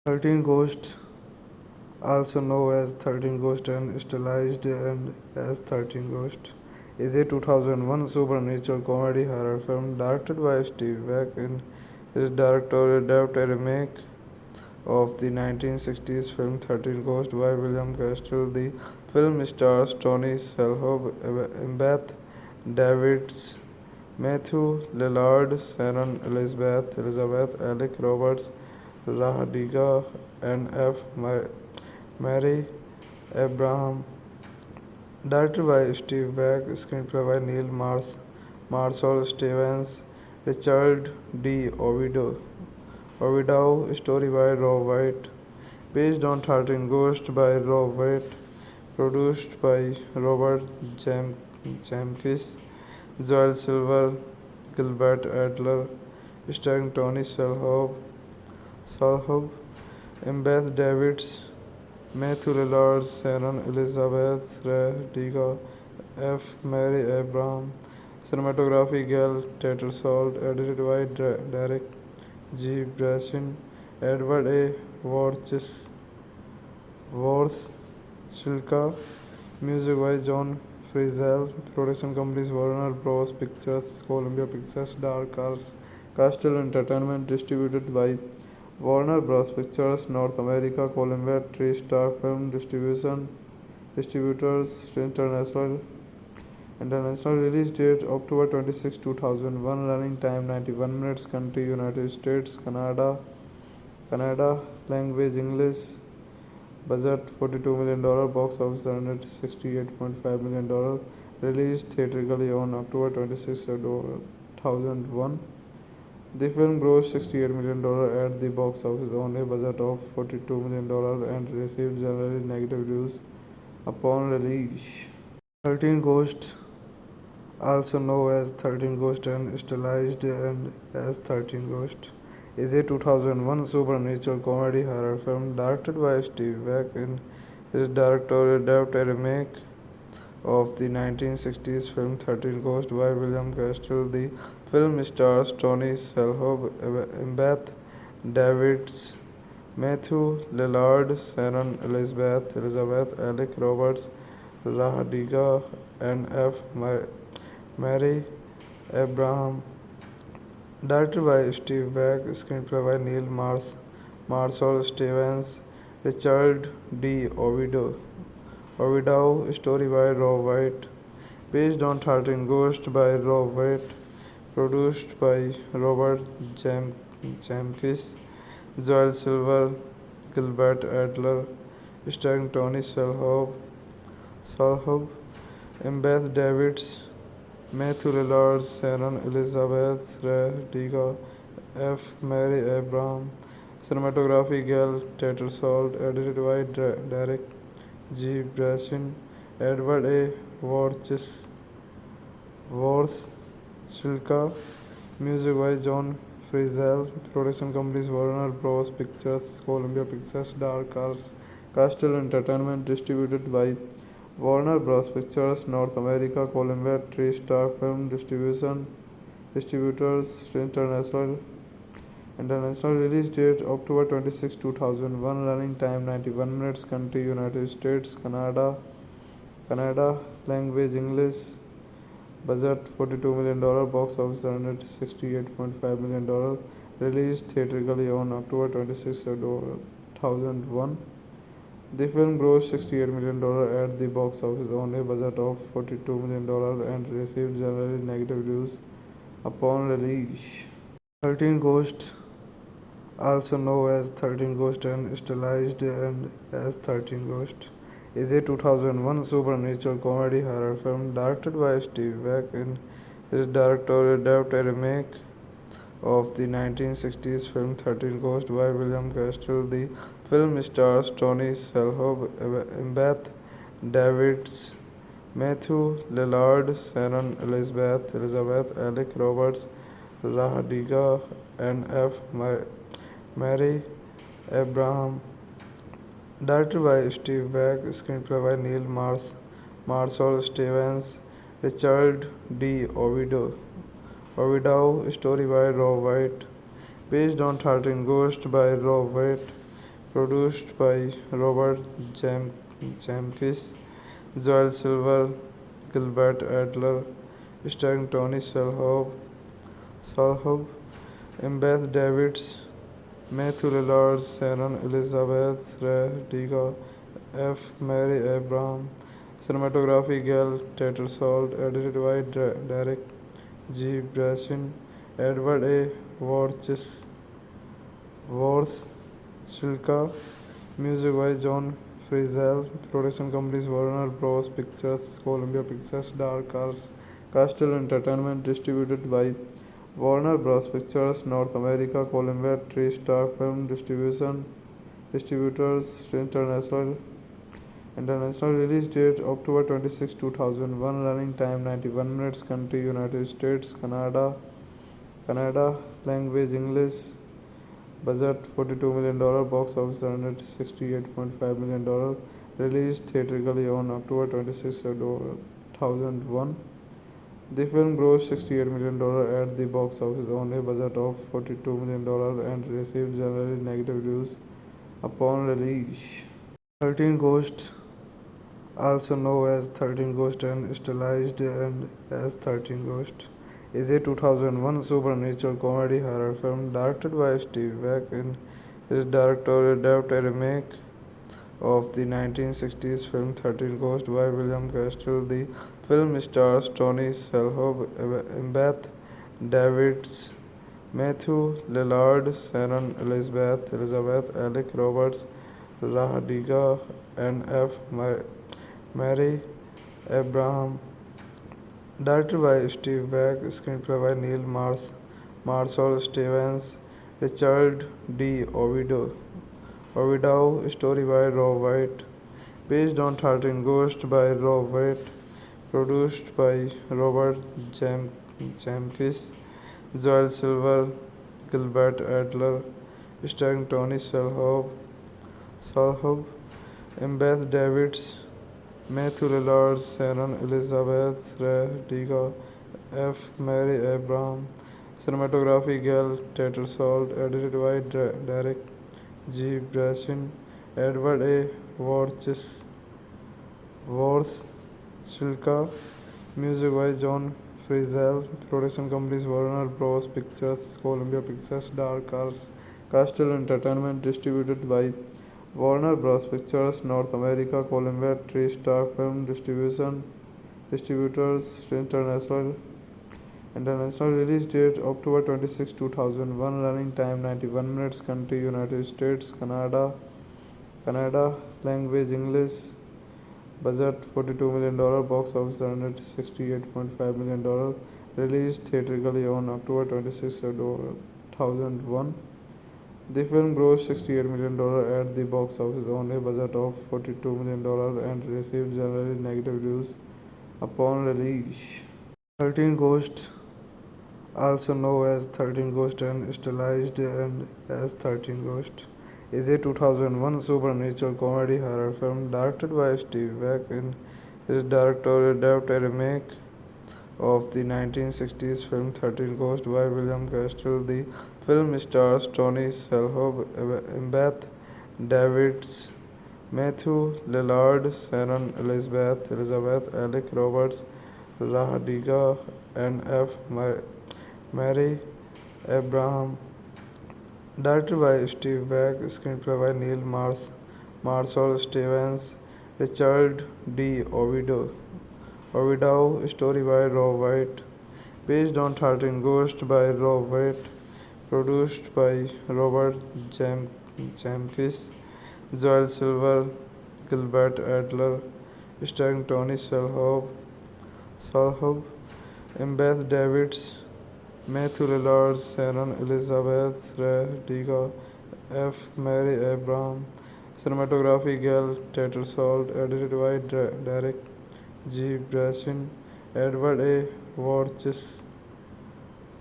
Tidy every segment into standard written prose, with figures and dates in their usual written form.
13 Ghosts, also known as 13 Ghosts and stylized and as 13 Ghosts, is a 2001 supernatural comedy horror film directed by Steve Beck and his directorial debut, a remake of the 1960s film 13 Ghosts by William Castle. The film stars Tony Shalhoub, Beth Davids, Matthew Lillard, Sharon Elizabeth, Alec Roberts, Rahadiga, and F. Mary Abraham. Directed by Steve Beck, screenplay by Neil Marshall Stevens, Richard D. Ovidio, story by Rob White, based on 13 Ghosts by Rob White, produced by Robert Zemeckis, Joel Silver, Gilbert Adler, starring Tony Shalhoub, Beth Davids, Matthew Lillard, Sharon Elizabeth, Rahadiga, F. Mary Abraham, cinematography Gail Tattersall, edited by Derek G. Brashin, Edward A. Warshilka, music by John Frizzell, production companies Warner Bros. Pictures, Columbia Pictures, Dark Castle Entertainment, distributed by Warner Bros. Pictures North America, Columbia TriStar Film Distributors International release date October 26, 2001, running time 91 minutes, country United States, Canada, language English, budget $42 million, box office $168.5 million, released theatrically on October 26, 2001. The film grossed $68 million at the box office on a budget of $42 million and received generally negative reviews upon release. 13 Ghosts, also known as 13 Ghosts and stylized and as 13 Ghosts, is a 2001 supernatural comedy horror film directed by Steve Beck and his directorial debut, a remake of the 1960s film 13 Ghosts by William Castle. The film stars Tony Shalhoub, Beth Davids, Matthew Lillard, Sharon Elizabeth, Alec Roberts, Rahadiga, and F. Mary Abraham. Directed by Steve Beck, screenplay by Neil Marshall Stevens, Richard D. Ovidio, story by Rob White, based on 13 Ghosts by Rob White, produced by Robert Zemeckis, Joel Silver, Gilbert Adler, starring Tony Shalhoub, Beth Davids, Matthew Lillard, Sharon Elizabeth, Rahadiga, F. Mary Abraham, cinematography Gail Tattersall, edited by Derek G. Brashin, Edward A. Warshilka, music by John Frizzell, production companies Warner Bros. Pictures, Columbia Pictures, Dark Horse, Castle Entertainment, distributed by Warner Bros. Pictures, North America, Columbia TriStar Film Distribution, Distributors International. International release date October 26, 2001. Running time 91 minutes. Country United States, Canada. Language English. Budget $42 million. Box office $168.5 million. Released theatrically on October 26, 2001. The film grossed $68 million at the box office on a budget of $42 million and received generally negative reviews upon release. 13 Ghosts, also known as 13 Ghosts and stylized and as 13 Ghosts, is a 2001 supernatural comedy horror film directed by Steve Beck. In his directorial debut, a remake of the 1960s film 13 Ghosts by William Castle. The film stars Tony Shalhoub, Beth Davids, Matthew Lillard, Sharon Elizabeth, Alec Roberts, Rahadiga, and F. Mary Abraham. Directed by Steve Beck, screenplay by Neil Marshall Stevens, Richard D. Ovidow, story by Rob White, based on 13 Ghosts by Rob White, produced by Robert Zemeckis, Joel Silver, Gilbert Adler, starring Tony Shalhoub, Beth Davids, Matthew Lillard, Sharon Elizabeth, Rahadiga, F. Mary Abraham. Cinematography Gail Tattersall, edited by Derek G. Brashin, Edward A. Warshilka, music by John Frizzell, production companies Warner Bros. Pictures, Columbia Pictures, Dark Horse, Castle Entertainment, distributed by Warner Bros. Pictures, North America, Columbia TriStar Film Distribution, Distributors International. International release date October 26, 2001. Running time 91 minutes. Country United States, Canada. Language English. Budget $42 million. Box office $168.5 million. Released theatrically on October 26, 2001. The film grossed $68 million at the box office on a budget of $42 million and received generally negative reviews upon release. 13 Ghosts, also known as 13 Ghosts and stylized and as 13 Ghosts, is a 2001 supernatural comedy horror film directed by Steve Beck. In his directorial debut, a remake of the 1960s film 13 Ghosts by William Castle. The film stars Tony Shalhoub, Beth Davids, Matthew Lillard, Sharon Elizabeth, Alec Roberts, Rahadiga, and F. Mary Abraham. Directed by Steve Beck, screenplay by Neil Marshall Stevens, Richard D. Ovidow, story by Rob White, based on 13 Ghosts by Rob White, produced by Robert Zemeckis, Joel Silver, Gilbert Adler, starring Tony Shalhoub, Beth Davids, Matthew Lillard, Sharon Elizabeth, Rahadiga, F. Mary Abraham. Cinematography Gail Tattersall, edited by Derek G. Brashin, Edward A. Warshilka, music by John Frizzell, production companies Warner Bros. Pictures, Columbia Pictures, Dark Horse, Castle Entertainment, distributed by Warner Bros. Pictures, North America, Columbia TriStar Film Distribution, Distributors International. International release date October 26, 2001. Running time 91 minutes. Country United States, Canada. Language English. Budget $42 million. Box office $168.5 million. Released theatrically on October 26, 2001. The film grossed $68 million at the box office on a budget of $42 million and received generally negative reviews upon release. 13 Ghosts, also known as 13 Ghosts and stylized and as 13 Ghosts, is a 2001 supernatural comedy horror film directed by Steve Beck. In his directorial debut, a remake of the 1960s film 13 Ghosts by William Castle. The film stars Tony Shalhoub, Beth Davids, Matthew Lillard, Sharon Elizabeth, Alec Roberts, Rahadiga, and Mary Abraham. Directed by Steve Beck, screenplay by Marshall Stevens, Richard D. Ovidio, story by Rob White, based on 13 Ghosts by Rob White, produced by Robert Zemeckis, Joel Silver, Gilbert Adler, starring Tony Shalhoub, Beth Davids, Matthew Lillard, Sharon Elizabeth, Rahadiga F. Mary Abraham, cinematography Gail Tattersall, edited by Derek G. Brashin, Edward A.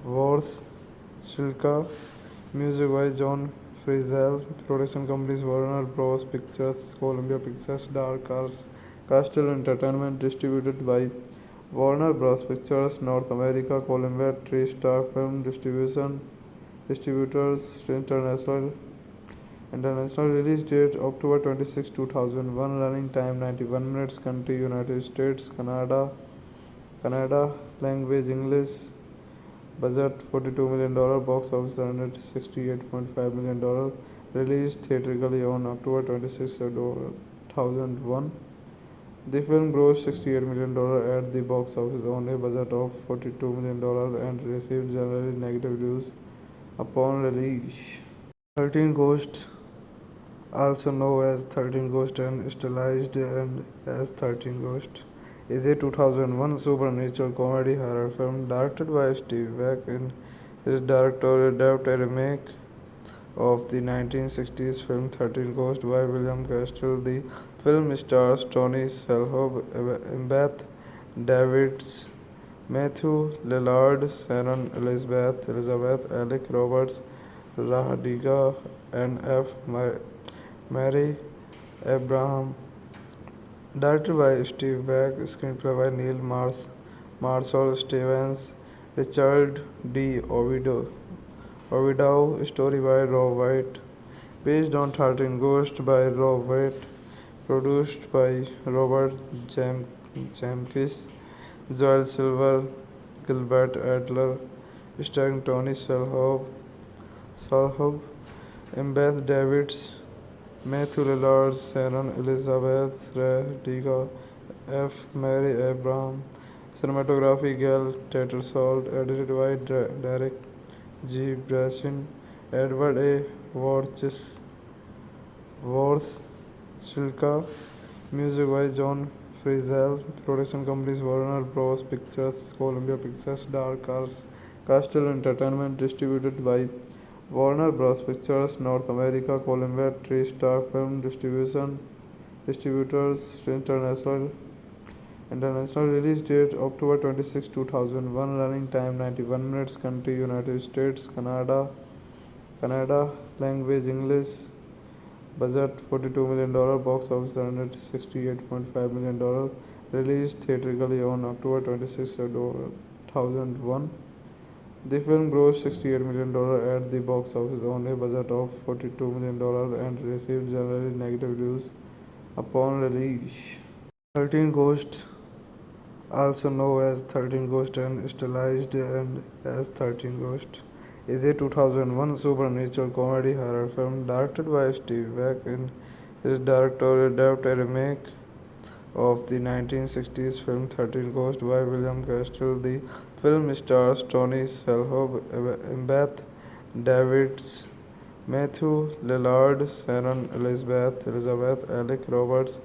Warshilka, music by John Frizzell, production companies Warner Bros. Pictures, Columbia Pictures, Dark Castle Entertainment, distributed by Warner Bros. Pictures, North America, Columbia TriStar Film Distributors International. International release date October 26, 2001. Running time 91 minutes. Country United States, Canada. Language English. Budget $42 million. Box office $168.5 million. Released theatrically on October 26, 2001. The film grossed $68 million at the box office on a budget of $42 million and received generally negative reviews upon release. 13 Ghosts, also known as 13 Ghosts and stylized and as 13 Ghosts, is a 2001 supernatural comedy horror film directed by Steve Beck. In his directorial debut, a remake of the 1960s film 13 Ghosts by William Castle. The film stars Tony Shalhoub, Beth Davids, Matthew Lillard, Sharon Elizabeth, Alec Roberts, Rahadiga, and F. Mary Abraham. Directed by Steve Beck, screenplay by Marshall Stevens, Richard D. Ovidio, story by Rob White, based on 13 Ghosts by Rob White, produced by Robert Zemeckis, Joel Silver, Gilbert Adler, starring Tony Shalhoub, Beth Davids, Matthew Lillard, Sharon Elizabeth, Rahadiga F. Mary Abraham, cinematography Gail Tattersall, edited by Derek G. Brashin, Edward A. Warshilka, music by John Frizzell, production companies Warner Bros. Pictures, Columbia Pictures, Dark Castle Entertainment, distributed by Warner Bros. Pictures, North America, Columbia TriStar Film Distributors International. International release date October 26, 2001. Running time 91 minutes. Country United States, Canada. Language English. Budget $42 million. Box office $168.5 million. Released theatrically on October 26, 2001. The film grossed $68 million at the box office on a budget of $42 million and received generally negative reviews upon release. 13 Ghosts, also known as 13 Ghosts and stylized and as 13 Ghosts, is a 2001 supernatural comedy horror film directed by Steve Beck. In his directorial debut, a remake of the 1960s film 13 Ghosts by William Castle. The film stars Tony Shalhoub, Beth Davids, Matthew Lillard, Sharon Elizabeth, Alec Roberts,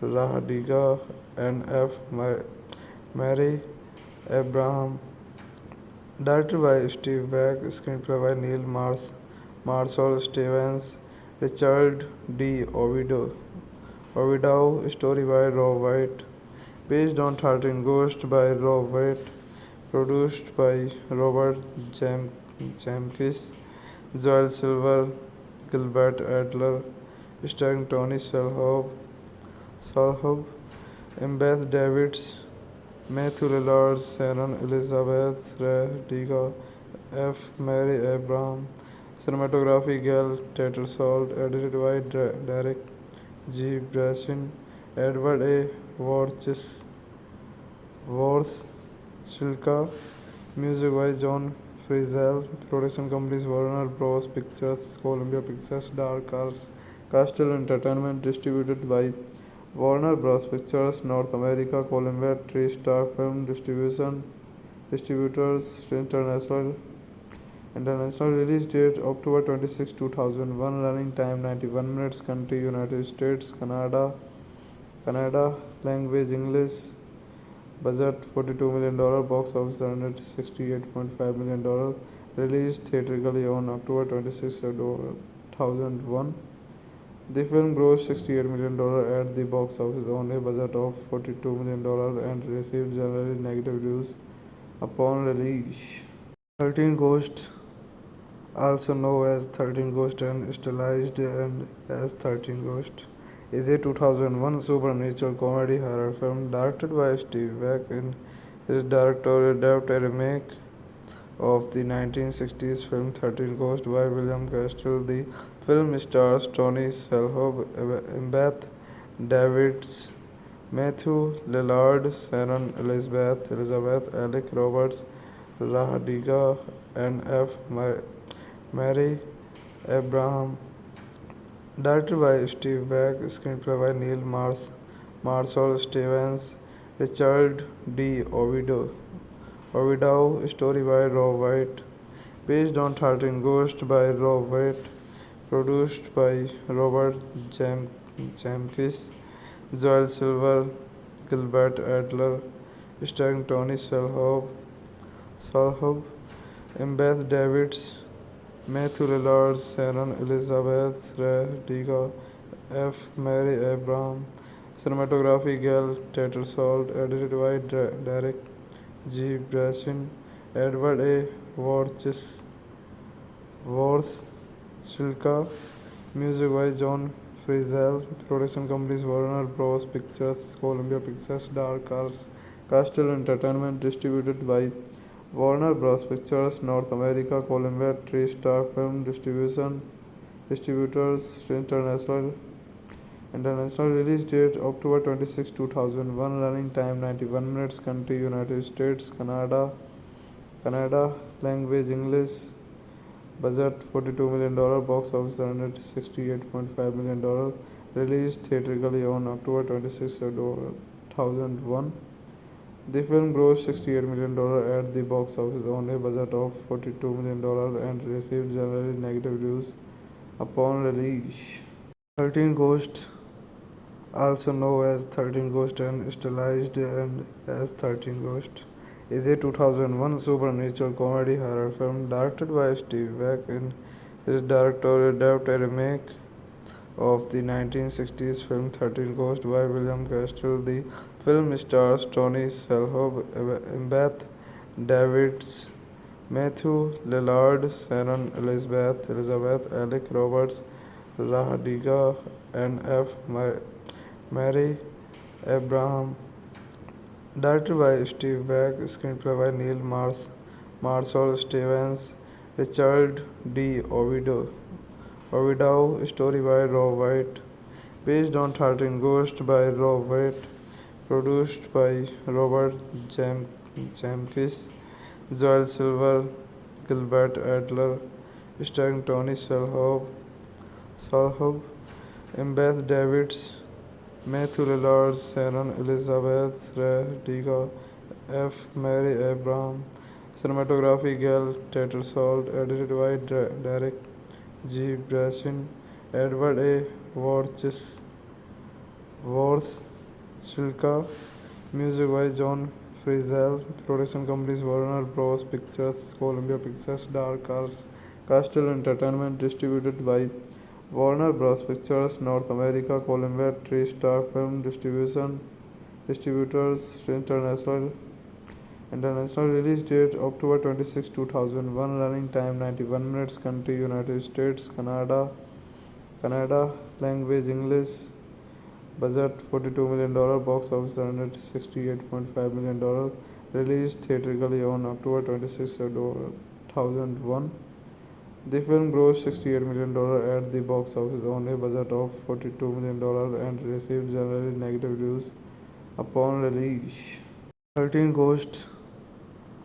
Rahadiga, and F. Mary Abraham. Directed by Steve Beck, screenplay by Marcel Stevens, Richard D. Ovidio, story by Rob White, based on 13 Ghosts by Rob White, produced by Robert Zemeckis, Joel Silver, Gilbert Adler, starring Tony Shalhoub, Embeth Davids, Matthew Lillard, Sharon Elizabeth Radiga, F. Mary Abraham, cinematography Gail Tattersall, edited by Derek G. Brashin, Edward A. Warshilka, music by John Frizzell, production companies Warner Bros. Pictures, Columbia Pictures, Dark Horse, Castle Entertainment, distributed by Warner Bros. Pictures, North America, Columbia TriStar Film Distributors International. International release date October 26, 2001. Running time 91 minutes. Country United States, Canada. Language English. Budget $42 million. Box office $168.5 million. Released theatrically on October 26, 2001. The film grossed $68 million at the box office on a budget of $42 million and received generally negative reviews upon release. 13 Ghosts, also known as 13 Ghosts and stylized and as 13 Ghosts, is a 2001 supernatural comedy horror film directed by Steve Beck. In his directorial adapted remake of the 1960s film 13 Ghosts by William Castle. The film stars Tony Shalhoub, Embeth Davids, Matthew Lillard, Sharon Elizabeth, Alec Roberts, Rahadiga, and F. Mary Abraham. Directed by Steve Beck, screenplay by Neil Marshall Stevens, Richard D. Ovidio, story by Rob White, based on 13 Ghosts by Rob White, produced by Robert Zemeckis, Joel Silver, Gilbert Adler, starring Tony Shalhoub, Embeth Davids, Matthew Lillard, Sharon Elizabeth Radiga, F. Mary Abraham, cinematography Gail Tattersall, edited by Derek G. Brashin, Edward A. Warshilka, music by John Frizzell, production companies Warner Bros. Pictures, Columbia Pictures, Dark Horse, Castle Entertainment, distributed by Warner Bros. Pictures, North America, Columbia TriStar Film Distributors International. International release date October 26, 2001. Running time 91 minutes. Country United States, Canada. Language English. Budget $42 million. Box office $168.5 million. Released theatrically on October 26, 2001. The film grossed $68 million at the box office on a budget of $42 million and received generally negative reviews upon release. 13 Ghosts, also known as 13 Ghosts and stylized and as 13 Ghosts, is a 2001 supernatural comedy horror film directed by Steve Beck. In his directorial adapted remake of the 1960s film 13 Ghosts by William Castle. The film stars Tony Shalhoub, Embeth Davids, Matthew Lillard, Sharon Elizabeth, Alec Roberts, Rahadiga, and F. Mary Abraham. Directed by Steve Beck, screenplay by Neil Marshall Stevens, Richard D. Ovidio, story by Rob White, based on 13 Ghosts by Rob White, produced by Robert Zemeckis, Joel Silver, Gilbert Adler, starring Tony Shalhoub, Embeth Davids, Matthew Lillard, Sharon Elizabeth Radiga, F. Mary Abraham, cinematography Gail Tattersall, edited by Derek G. Brashin, Edward A. Warshilka, music by John Frizzell, production companies Warner Bros. Pictures, Columbia Pictures, Dark Horse, Castle Entertainment, distributed by Warner Bros. Pictures North America, Columbia TriStar Film Distribution, Distributors International. International release date October 26, 2001. Running time 91 minutes. Country United States, Canada. Language English. Budget $42 million. Box office $168.5 million. Released theatrically on October 26, 2001. The film grossed $68 million at the box office on a budget of $42 million and received generally negative reviews upon release. 13 Ghosts,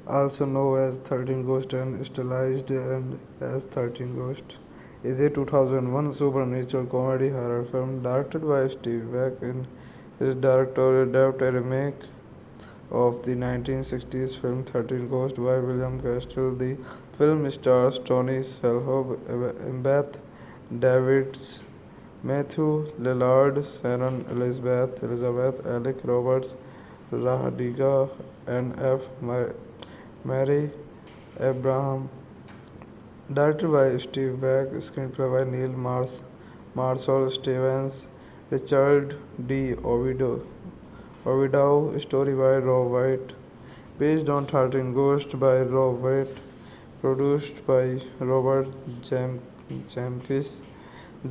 also known as 13 Ghosts and stylized and as 13 Ghosts, is a 2001 supernatural comedy horror film directed by Steve Beck. In his directorial debut, a remake of the 1960s film 13 Ghosts by William Castle. The film stars Tony Shalhoub, Beth Davids, Matthew Lillard, Sharon Elizabeth, Alec Roberts, Rahadiga, and F. Mary Abraham. Directed by Steve Beck, screenplay by Neil Marshall Stevens, Richard D. Ovidio, story by Rob White, based on 13 Ghosts by Rob White, produced by Robert Zemeckis,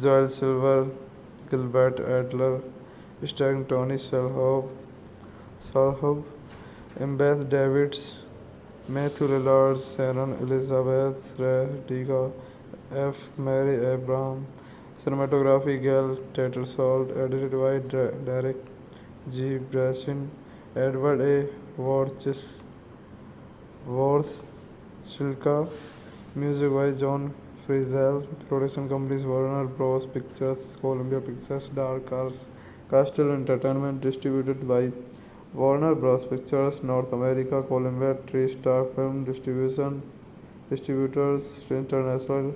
Joel Silver, Gilbert Adler, starring Tony Shalhoub, Beth Davids, Matthew Lillard, Sharon Elizabeth, Rahadiga, F. Mary Abraham. Cinematography Gail Tattersall, edited by Derek G. Brashin, Edward A. Warshilka, music by John Frizzell, production companies Warner Bros. Pictures, Columbia Pictures, Dark Horse, Castle Entertainment, distributed by Warner Bros. Pictures North America, Columbia TriStar Film Distribution, Distributors International.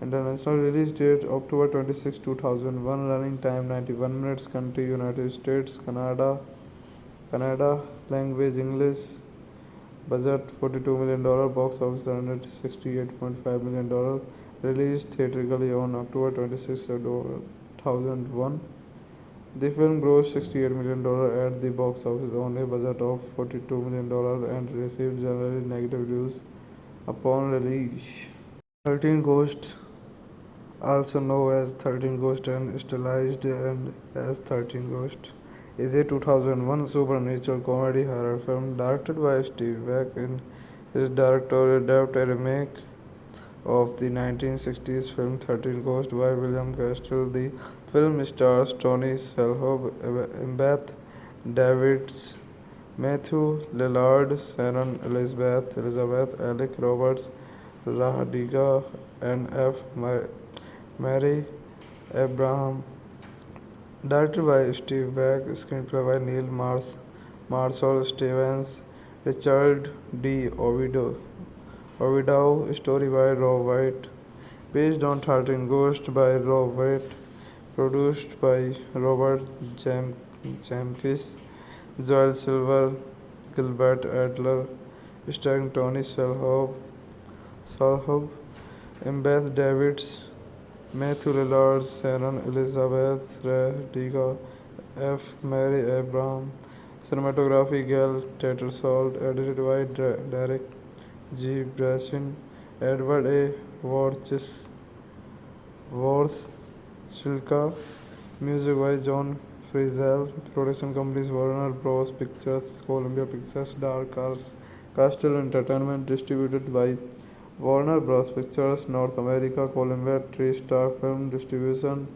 International release date October 26, 2001. Running time 91 minutes. Country United States, Canada. Language English. Budget $42 million. Box office $168.5 million. Released theatrically on October 26, 2001. The film grossed $68 million at the box office on a budget of $42 million and received generally negative reviews upon release. 13 Ghosts, also known as 13 Ghosts and stylized and as 13 Ghosts, is a 2001 supernatural comedy horror film directed by Steve Beck. In his directorial debut, a remake of the 1960s film 13 Ghosts by William Castle. The film stars Tony Shalhoub, Beth Davids, Matthew Lillard, Sharon Elizabeth, Alec Roberts, Rahadiga, and F. Mary Abraham. Directed by Steve Beck, screenplay by Neil Marshall Stevens, Richard D. Ovidio, story by Rob White, based on 13 Ghosts by Rob White, produced by Robert Zemeckis, Joel Silver, Gilbert Adler, starring Tony Shalhoub, Beth Davids, Matthew Lillard, Sharon Elizabeth, Rahadiga, F. Mary Abraham. Cinematography Gail Tattersall, edited by Derek G. Brashin, Edward A. Warshilka, music by John Frizzell, production companies Warner Bros. Pictures, Columbia Pictures, Dark Horse, Castle Entertainment, distributed by Warner Bros. Pictures North America, Columbia TriStar Film Distribution,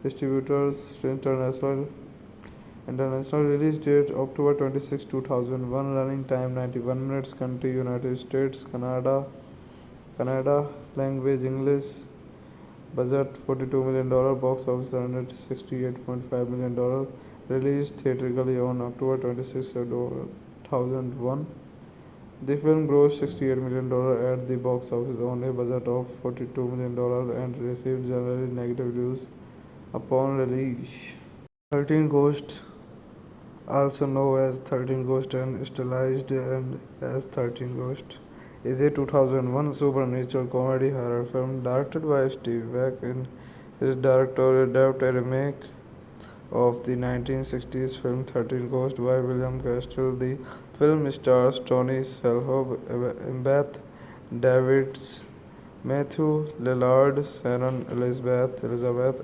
Distributors International. International release date October 26, 2001. Running time 91 minutes. Country United States, Canada. Language English. Budget $42 million. Box office $168.5 million. Released theatrically on October 26, 2001. The film grossed $68 million at the box office on a budget of $42 million and received generally negative reviews upon release. 13 Ghosts, also known as 13 Ghosts and stylized and as 13 Ghosts, is a 2001 supernatural comedy horror film directed by Steve Beck and his directorial debut, a remake of the 1960s film 13 Ghosts by William Castle. The film stars Tony Shalhoub, Beth Davids, Matthew Lillard, Sharon Elizabeth,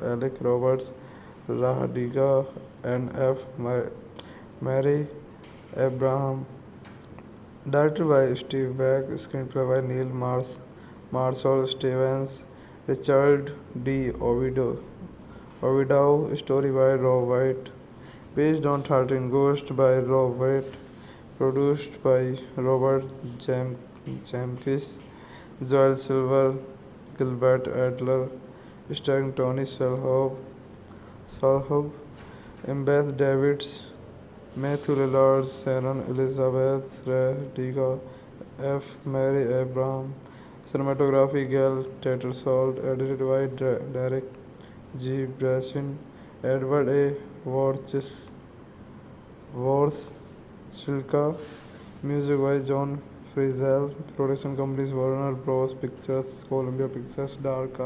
Alec Roberts, Rahadiga, and Mary Abraham. Directed by Steve Beck, screenplay by Neil Marshall Stevens, Richard D. Ovidio, story by Rob White, based on 13 Ghosts by Rob White, produced by Robert Zemeckis, Joel Silver, Gilbert Adler, starring Tony Shalhoub, Beth Davids, Matthew Lillard, Sharon Elizabeth, Rahadiga F. Mary Abraham, cinematography Gail Tattersall, edited by Derek G. Brashin, Edward A. Warshilka, music by John Frizzell, production companies Warner Bros. Pictures, Columbia Pictures, Dark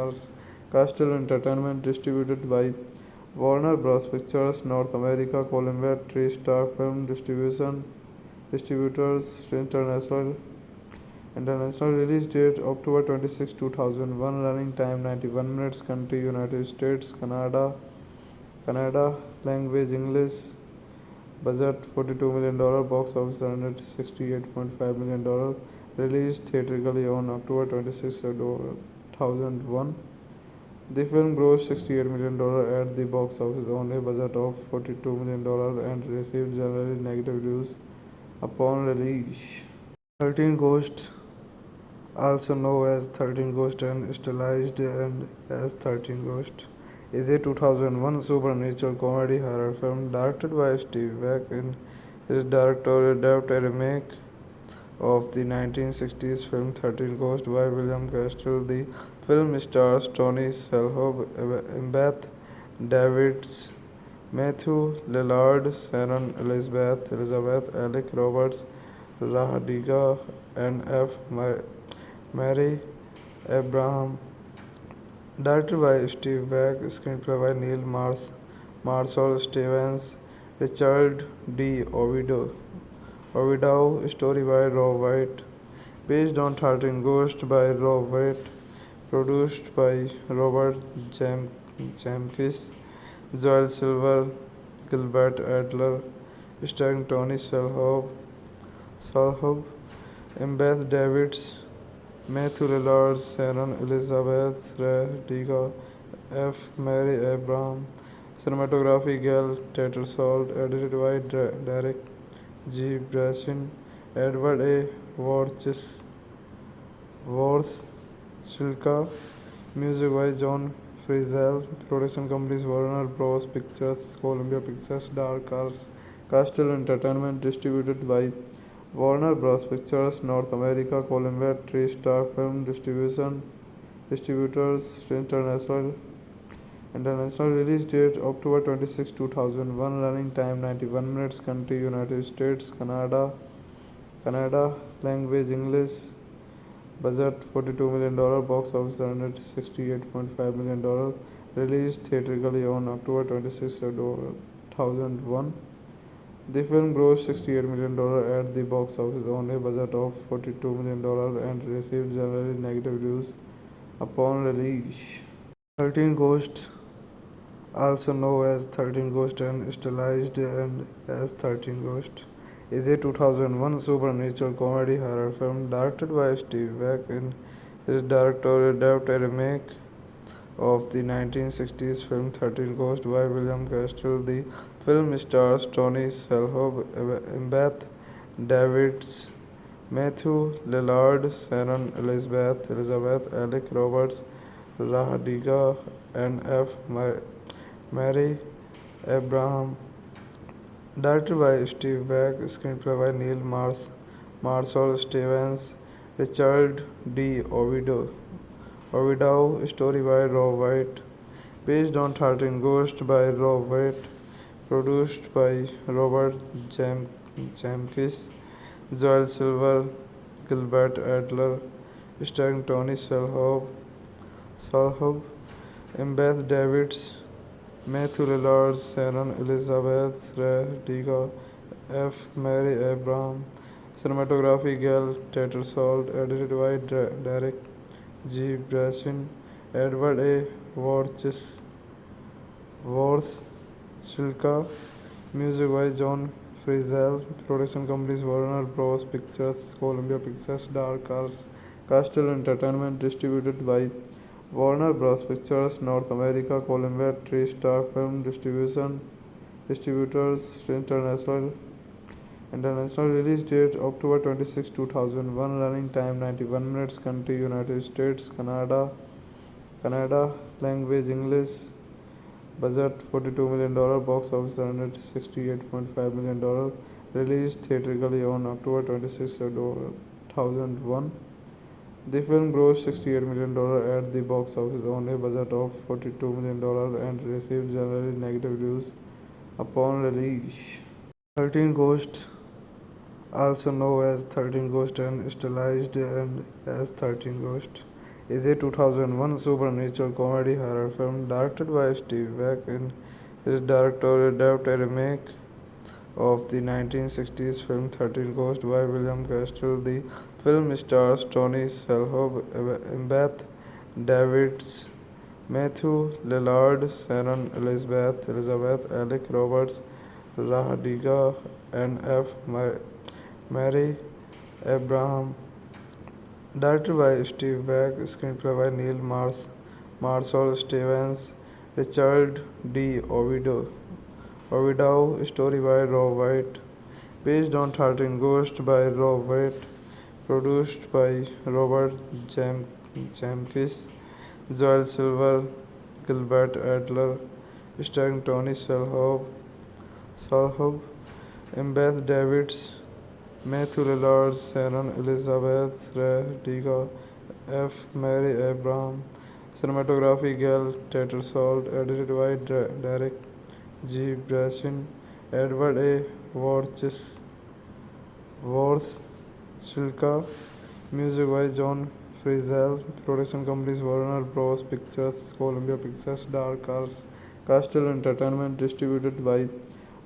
Castle Entertainment, distributed by Warner Bros. Pictures, North America, Columbia TriStar Film Distributors International. International release date October 26, 2001. Running time 91 minutes. Country United States, Canada. Language English. Budget $42 million. Box office $168.5 million. Released theatrically on October 26, 2001. The film grossed $68 million at the box office on a budget of $42 million and received generally negative reviews upon release. 13 Ghosts, also known as 13 Ghosts and stylized and as 13 Ghosts, is a 2001 supernatural comedy horror film directed by Steve Beck and his directorial debut, a remake of the 1960s film 13 Ghosts by William Castle. The film stars Tony Shalhoub, Beth Davids, Matthew Lillard, Sharon Elizabeth, Alec Roberts, Rahadiga, and F. Mary Abraham. Directed by Steve Beck, screenplay by Neil Marshall Stevens, Richard D. Ovidio, story by Rob White, based on 13 Ghosts by Rob White, produced by Robert Zemeckis, Joel Silver, Gilbert Adler, starring Tony Shalhoub, Beth Davids, Matthew Lillard, Sharon Elizabeth, Rahadiga F. Mary Abraham, cinematography Gail Tattersall, edited by Derek G. Brashin, Edward A. Warshilka, music by John Frizzell, production companies Warner Bros. Pictures, Columbia Pictures, Dark Castle Entertainment, distributed by Warner Bros. Pictures, North America, Columbia TriStar Film Distributors International. International release date October 26, 2001. Running time 91 minutes. Country United States, Canada. Language English. Budget $42 million. Box office $168.5 million. Released theatrically on October 26, 2001. The film grossed $68 million at the box office on a budget of $42 million and received generally negative reviews upon release. 13 Ghosts, also known as 13 Ghosts and stylized and as 13 Ghosts, is a 2001 supernatural comedy horror film directed by Steve Beck and his directorial debut, a remake of the 1960s film 13 Ghosts by William Castle. The film stars Tony Shalhoub, Beth Davids, Matthew Lillard, Sharon Elizabeth, Alec Roberts, Rahadiga, and F. Mary Abraham. Directed by Steve Beck, screenplay by Neil Marshall Stevens, Richard D. Ovidio, story by Rob White, based on 13 Ghosts by Rob White, produced by Robert Zemeckis, Joel Silver, Gilbert Adler, starring Tony Shalhoub, Beth Davids, Matthew Lillard, Sharon Elizabeth Radiga, F. Mary Abraham, cinematography Gail Tattersall, edited by Derek G. Brashin, Edward A. Warshilka, music by John Frizzell, production companies Warner Bros. Pictures, Columbia Pictures, Dark Horse, Castle Entertainment, distributed by Warner Bros. Pictures North America, Columbia TriStar Film Distributors International release date October 26, 2001, running time 91 minutes, country United States, Canada, language English, budget $42 million, box office $168.5 million, released theatrically on October 26, 2001. The film grossed $68 million at the box office on a budget of $42 million and received generally negative reviews upon release. 13 Ghosts, also known as 13 Ghosts and stylized and as 13 Ghosts, is a 2001 supernatural comedy horror film directed by Steve Beck and his director adapted a remake of the 1960s film 13 Ghosts by William Castle. The film stars Tony Shalhoub, Beth Davids, Matthew Lillard, Sharon Elizabeth, Alec Roberts, Rahadiga, and F. Mary Abraham. Directed by Steve Beck, screenplay by Neil Marshall Stevens, Richard D. Ovidow, story by Rob White, based on 13 Ghosts by Rob White, produced by Robert Zemeckis, Joel Silver, Gilbert Adler, starring Tony Shalhoub, Beth Davids, Matthew Lillard, Sharon Elizabeth Radiga, F. Mary Abraham, cinematography Gail Tattersall, edited by Derek G. Brashin, Edward A. Warshilka, music by John Frizzell, production companies Warner Bros. Pictures, Columbia Pictures, Dark Horse, Castle Entertainment, distributed by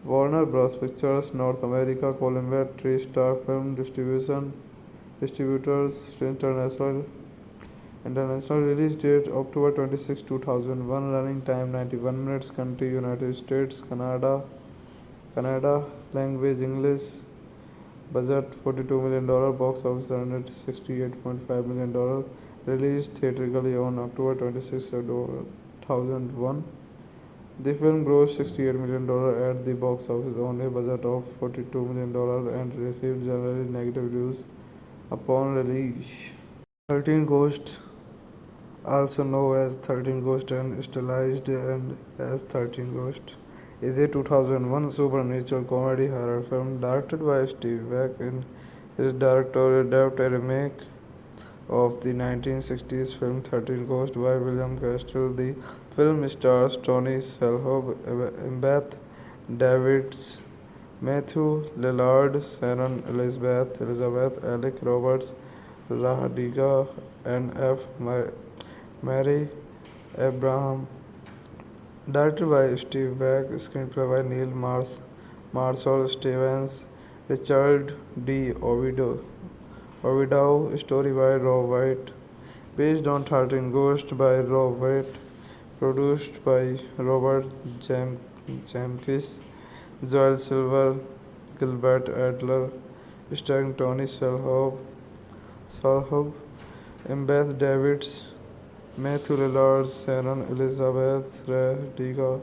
Warner Bros. Pictures North America, Columbia TriStar Film Distributors International release date October 26, 2001, running time 91 minutes, country United States, Canada, language English, budget $42 million, box office $168.5 million, released theatrically on October 26, 2001. The film grossed $68 million at the box office on a budget of $42 million and received generally negative reviews upon release. 13 Ghosts, also known as 13 Ghosts and stylized and as 13 Ghosts, is a 2001 supernatural comedy horror film directed by Steve Beck and his director adapted a remake of the 1960s film 13 Ghosts by William Castle. The film stars Tony Shalhoub, Beth Davids, Matthew Lillard, Sharon Elizabeth, Alec Roberts, Rahadiga, and F. Mary Abraham. Directed by Steve Beck, screenplay by Neil Marshall Stevens, Richard D. Ovidow, story by Rob White, based on 13 Ghosts by Rob White, produced by Robert Zemeckis, Joel Silver, Gilbert Adler, starring Tony Shalhoub, Beth Davids, Matthew Lillard, Sharon Elizabeth Radiga,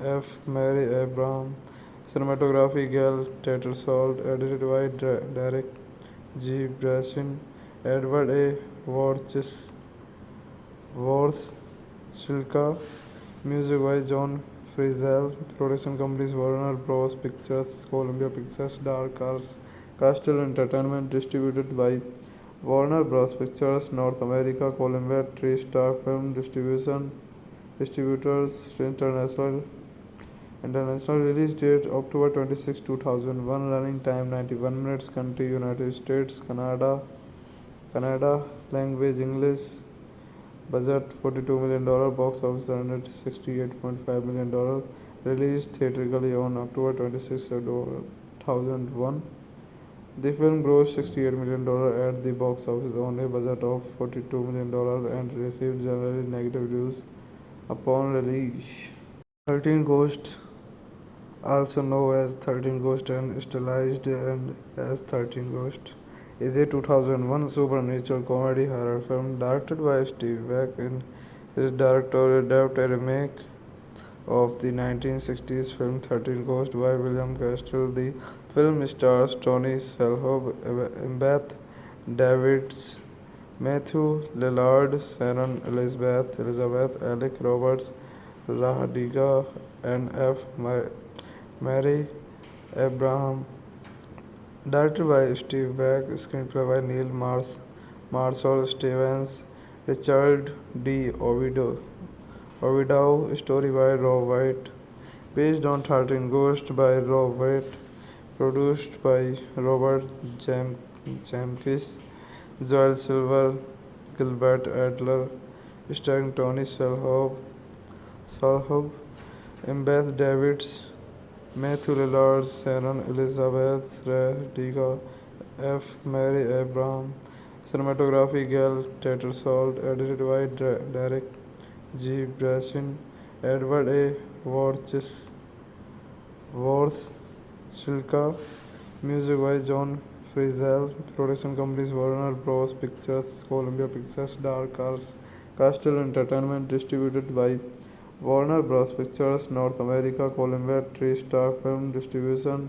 F. Mary Abraham, cinematography Gail Tattersall, edited by Derek G. Brashin, Edward A. Warshilka, music by John Frizzell, production companies Warner Bros. Pictures, Columbia Pictures, Dark Horse, Castle Entertainment, distributed by Warner Bros. Pictures North America, Columbia TriStar Film Distributors International release date October 26, 2001, running time 91 minutes, country United States, Canada, Kannada, language English, budget $42 million, box office $168.5 million, released theatrically on October 26, 2001. The film grossed $68 million at the box office on a budget of $42 million and received generally negative reviews upon release. 13 Ghosts, also known as 13 Ghosts and stylized and as 13 Ghosts, is a 2001 supernatural comedy horror film directed by Steve Beck. In his directorial debut, a remake of the 1960s film 13 Ghosts by William Castle. The film stars Tony Shalhoub, Beth Davids, Matthew Lillard, Sharon Elizabeth, Alec Roberts, Rahadiga, and F. Mary Abraham. Directed by Steve Beck, screenplay by Neil Marshall Stevens, Richard D. Ovidio, story by Rob White, based on 13 Ghosts by Rob White, produced by Robert Zemeckis, Joel Silver, Gilbert Adler, starring Tony Shalhoub, Beth Davids, Matthew Lillard, Sharon Elizabeth, Rahadiga, F. Mary Abraham. Cinematography Gail Tattersall, edited by Derek G. Brashin, Edward A. Warshilka, music by John Frizzell, production companies Warner Bros. Pictures, Columbia Pictures, Dark Castle Entertainment, distributed by Warner Bros. Pictures, North America, Columbia TriStar Film Distributors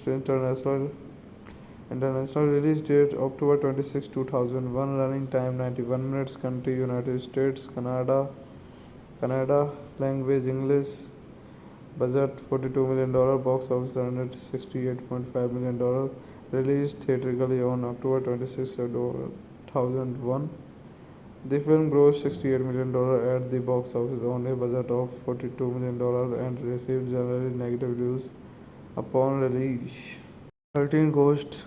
International. International release date October 26, 2001. Running time 91 minutes. Country United States. Canada, language English. Budget $42 million. Box office $168.5 million. Released theatrically on October 26, 2001. The film grossed $68 million at the box office on a budget of $42 million and received generally negative reviews upon release. 13 Ghosts,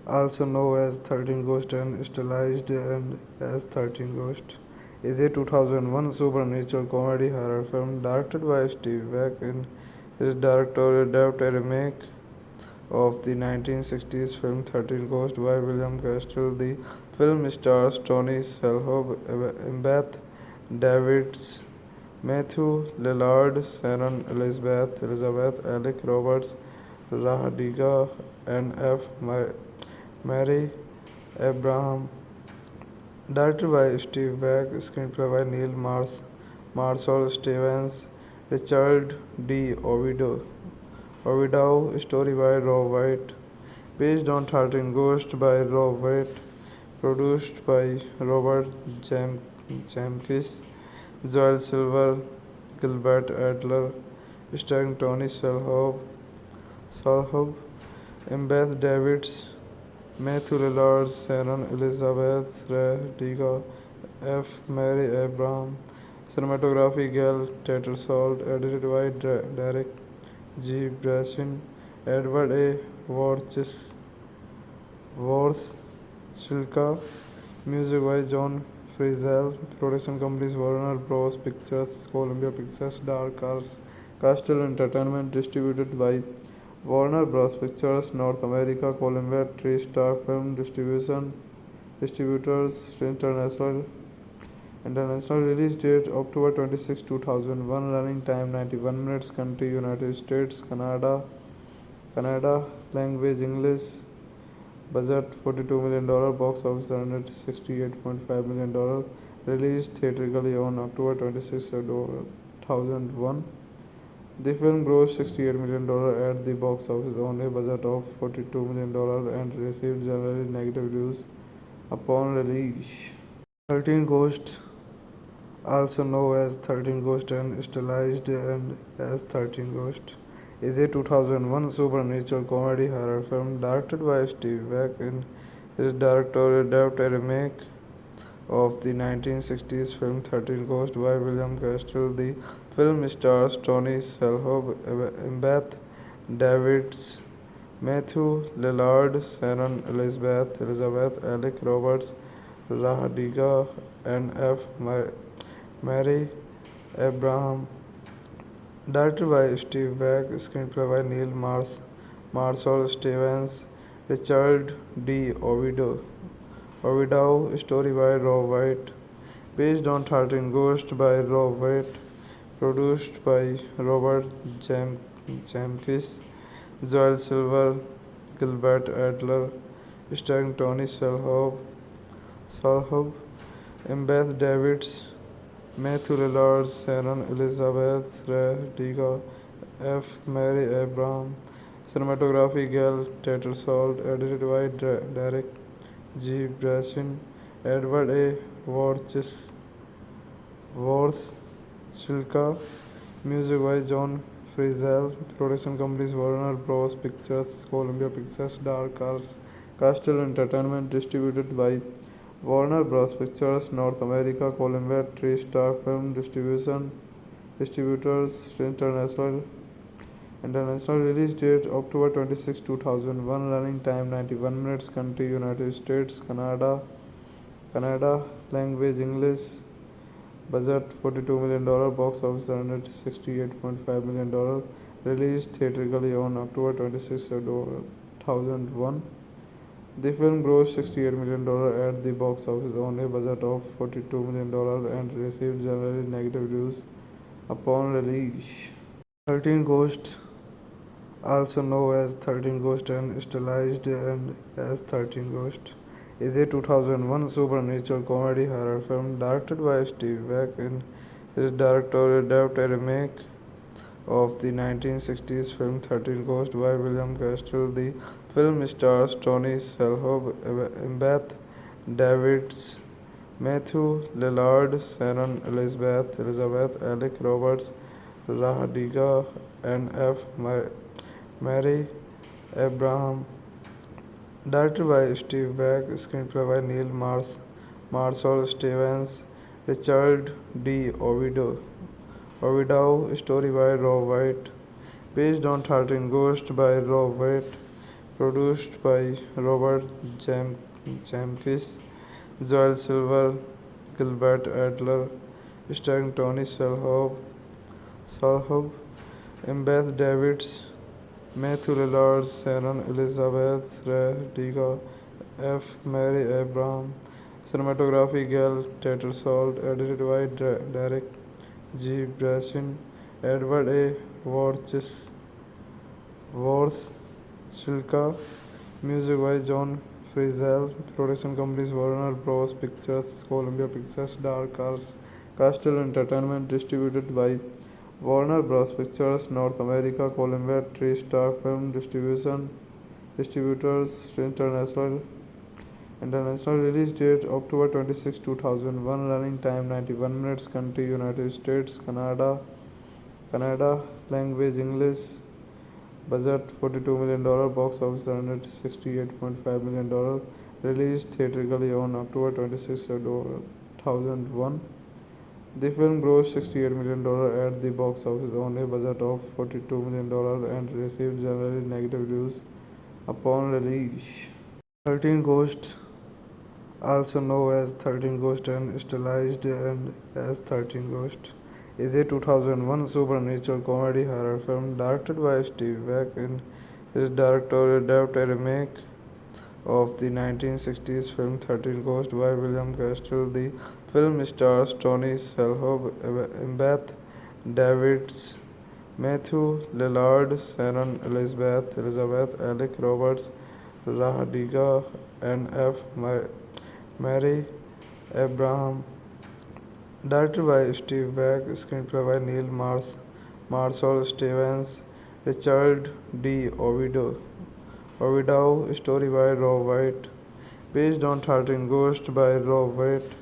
also known as 13 Ghosts and stylized and as 13 Ghosts, is a 2001 supernatural comedy horror film directed by Steve Beck. In his directorial debut, a remake of the 1960s film 13 Ghosts by William Castle. The film stars Tony Shalhoub, Beth Davids, Matthew Lillard, Sharon Elizabeth, Alec Roberts, Rahadiga, and F. Mary Abraham. Directed by Steve Beck, screenplay by Neil Marshall Stevens, Richard D. Ovidio, story by Rob White, based on 13 Ghosts by Rob White, produced by Robert Zemeckis, Joel Silver, Gilbert Adler, starring Tony Shalhoub, Beth Davids, Matthew Lillard, Sharon Elizabeth, Rahadiga, F. Mary Abraham. Cinematography Gail Tattersall, edited by Derek G. Brashin, Edward A. Warshilka, music by John Frizzell, production companies Warner Bros. Pictures, Columbia Pictures, Dark Castle Entertainment, distributed by Warner Bros. Pictures, North America, Columbia TriStar Film Distributors International. International release date October 26, 2001. Running time 91 minutes. Country United States. Canada, language English. Budget $42 million. Box office $168.5 million. Released theatrically on October 26, 2001. The film grossed $68 million at the box office on a budget of $42 million and received generally negative reviews upon release. 13 Ghosts, also known as 13 Ghosts and stylized and as 13 Ghosts, is a 2001 supernatural comedy horror film directed by Steve Beck. In his directorial debut, a remake of the 1960s film 13 Ghosts by William Castle. The film stars Tony Shalhoub, Beth Davids, Matthew Lillard, Sharon Elizabeth, Alec Roberts, Rahadiga, and F. Mary Abraham. Directed by Steve Beck, screenplay by Neil Marshall Stevens, Richard D. Ovidio, story by Rob White, based on 13 Ghosts by Rob White, produced by Robert Zemeckis, Joel Silver, Gilbert Adler, starring Tony Shalhoub, Beth Davids, Matthew Lillard, Sharon Elizabeth, Rahadiga, F. Mary Abraham. Cinematography Gail Tattersall, edited by Derek G. Brashin, Edward A. Warshilka, music by John Frizzell, production companies Warner Bros. Pictures, Columbia Pictures, Dark Horse, Castle Entertainment, distributed by Warner Bros. Pictures, North America, Columbia TriStar Film Distributors International. International release date October 26, 2001. Running time 91 minutes. Country United States, Canada. Language English. Budget $42 million. Box office $168.5 million. Released theatrically on October 26, 2001. The film grossed $68 million at the box office on a budget of $42 million and received generally negative reviews upon release. 13 Ghosts, also known as 13 Ghosts and stylized and as 13 Ghosts, is a 2001 supernatural comedy horror film directed by Steve Beck and his director adapted a remake of the 1960s film 13 Ghosts by William Castle. The film stars Tony Shalhoub, Beth Davids, Matthew Lillard, Sharon Elizabeth, Alec Roberts, Rahadiga, and F. Mary Abraham. Directed by Steve Beck, screenplay by Neil Marshall Stevens, Richard D. Ovidio, story by Rob White, based on 13 Ghosts by Rob White, produced by Robert Zemeckis, Joel Silver, Gilbert Adler, starring Tony Shalhoub, Beth Davids, Matthew Lillard, Sharon Elizabeth, Rahadiga, F. Mary Abraham. Cinematography Gail Tattersall, edited by Derek G. Brashin, Edward A. Warshilka, music by John Frizzell, production companies Warner Bros. Pictures, Columbia Pictures, Dark Horse, Castle Entertainment, distributed by Warner Bros. Pictures, North America, Columbia TriStar Film Distributors International. International release date October 26, 2001. Running time 91 minutes. Country United States, Canada. Language English. Budget $42 million. Box office $168.5 million. Released theatrically on October 26, 2001. The film grossed $68 million at the box office on a budget of $42 million and received generally negative reviews upon release. 13 Ghosts, also known as 13 Ghosts and stylized and as 13 Ghosts, is a 2001 supernatural comedy horror film directed by Steve Beck and his director adapted a remake of the 1960s film 13 Ghosts by William Castle. The film stars Tony Shalhoub, Beth Davids, Matthew Lillard, Sharon Elizabeth, Alec Roberts, Rahadiga, and F. Mary Abraham. Directed by Steve Beck, screenplay by Neil Marshall Stevens, Richard D. Ovidio, story by Rob White, based on 13 Ghosts by Rob White,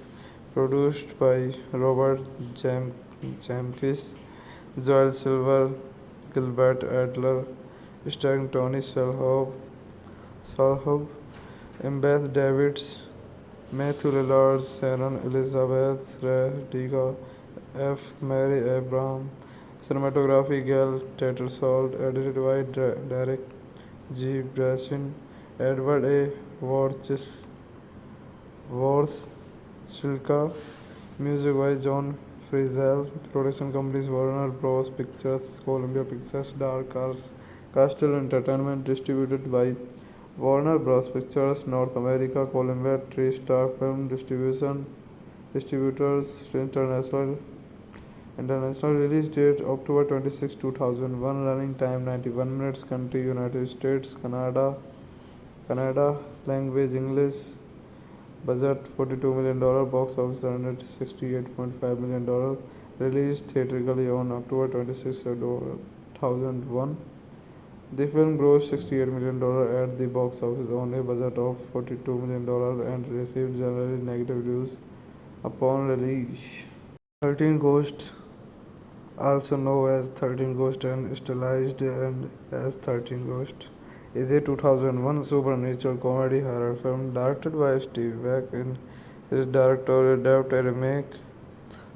produced by Robert Zemeckis, Joel Silver, Gilbert Adler, starring Tony Shalhoub, Beth Davids, Matthew Lillard, Sharon Elizabeth, Rahadiga, F. Mary Abraham. Cinematography Gail Tattersall, edited by Derek G. Brashin, Edward A. Warshilka, music by John Frizzell, production companies Warner Bros. Pictures, Columbia Pictures, Dark Horse, Castle Entertainment, distributed by Warner Bros. Pictures, North America, Columbia TriStar Film Distribution, Distributors International. International release date October 26, 2001. Running time 91 minutes. Country United States, Canada. Language English. Budget $42 million. Box office $168.5 million. Released theatrically on October 26, 2001. The film grossed $68 million at the box office on a budget of $42 million and received generally negative reviews upon release. 13 Ghosts, also known as 13 Ghosts and stylized and as 13 Ghosts, is a 2001 supernatural comedy horror film directed by Steve Beck. In his directorial debut, a remake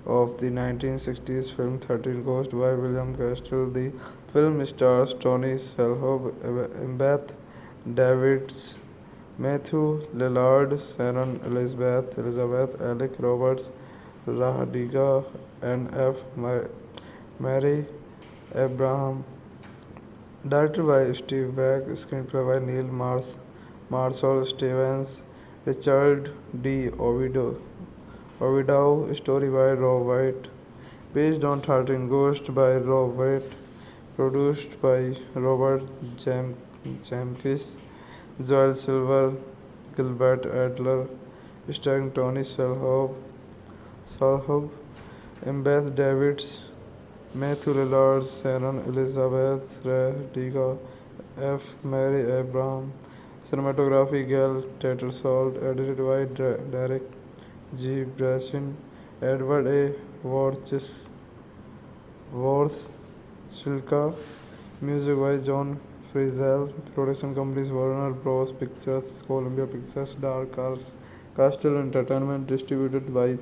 of the 1960s film 13 Ghosts by William Castle. The film stars Tony Shalhoub, Beth Davids, Matthew Lillard, Sharon Elizabeth, Alec Roberts, Rahadiga, and F. Mary Abraham. Directed by Steve Beck, screenplay by Neil Marshall Stevens, Richard D. Ovidio, story by Rob White, based on 13 Ghosts by Rob White, produced by Robert Zemeckis, Joel Silver, Gilbert Adler, starring Tony Shalhoub, Beth Davids, Matthew Lillard, Sharon Elizabeth, Rahadiga, F. Mary Abraham. Cinematography Gail Tattersall, edited by Derek G. Brashin, Edward A. Warshilka, music by John Frizzell, production companies Warner Bros. Pictures, Columbia Pictures, Dark Horse, Castle Entertainment, distributed by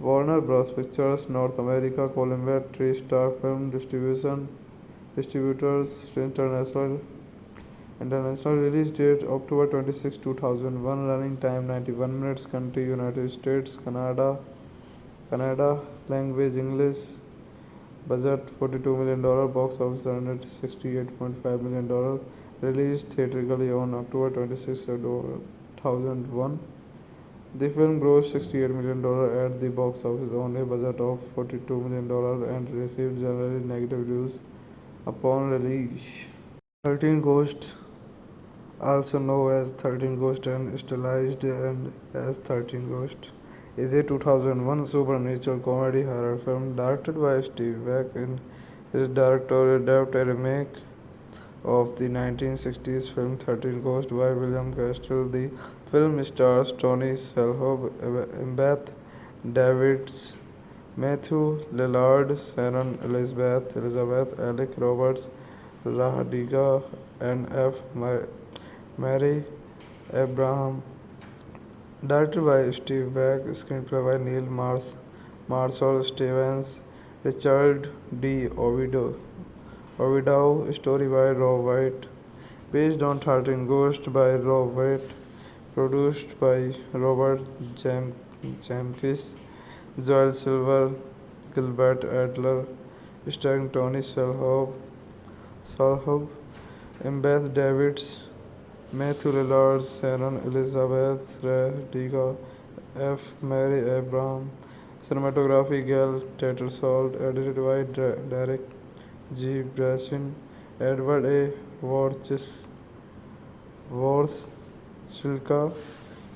Warner Bros. Pictures, North America, Columbia TriStar Film Distribution, Distributors International. International release date October 26, 2001. Running time 91 minutes. Country United States, Canada. Language English. Budget $42 million. Box office $168.5 million. Released theatrically on October 26, 2001. The film grossed $68 million at the box office on a budget of $42 million and received generally negative reviews upon release. 13 Ghosts, also known as 13 Ghosts and stylized and as 13 Ghosts, is a 2001 supernatural comedy horror film directed by Steve Beck. In his directorial debut, a remake of the 1960s film 13 Ghosts by William Castle. The film stars Tony Shalhoub, Beth Davids, Matthew Lillard, Sharon Elizabeth, Alec Roberts, Rahadiga, and F. Mary Abraham. Directed by Steve Beck, screenplay by Neil Marshall Stevens, Richard D. Ovidio, story by Rob White, based on 13 Ghosts by Rob White, produced by Robert Zemeckis, Joel Silver, Gilbert Adler, starring Tony Shalhoub, Beth Davids, Matthew Lillard, Sharon Elizabeth, Rahadiga, F. Mary Abraham. Cinematography Gail Tattersall, edited by Derek G. Brashin, Edward A. Warshilka,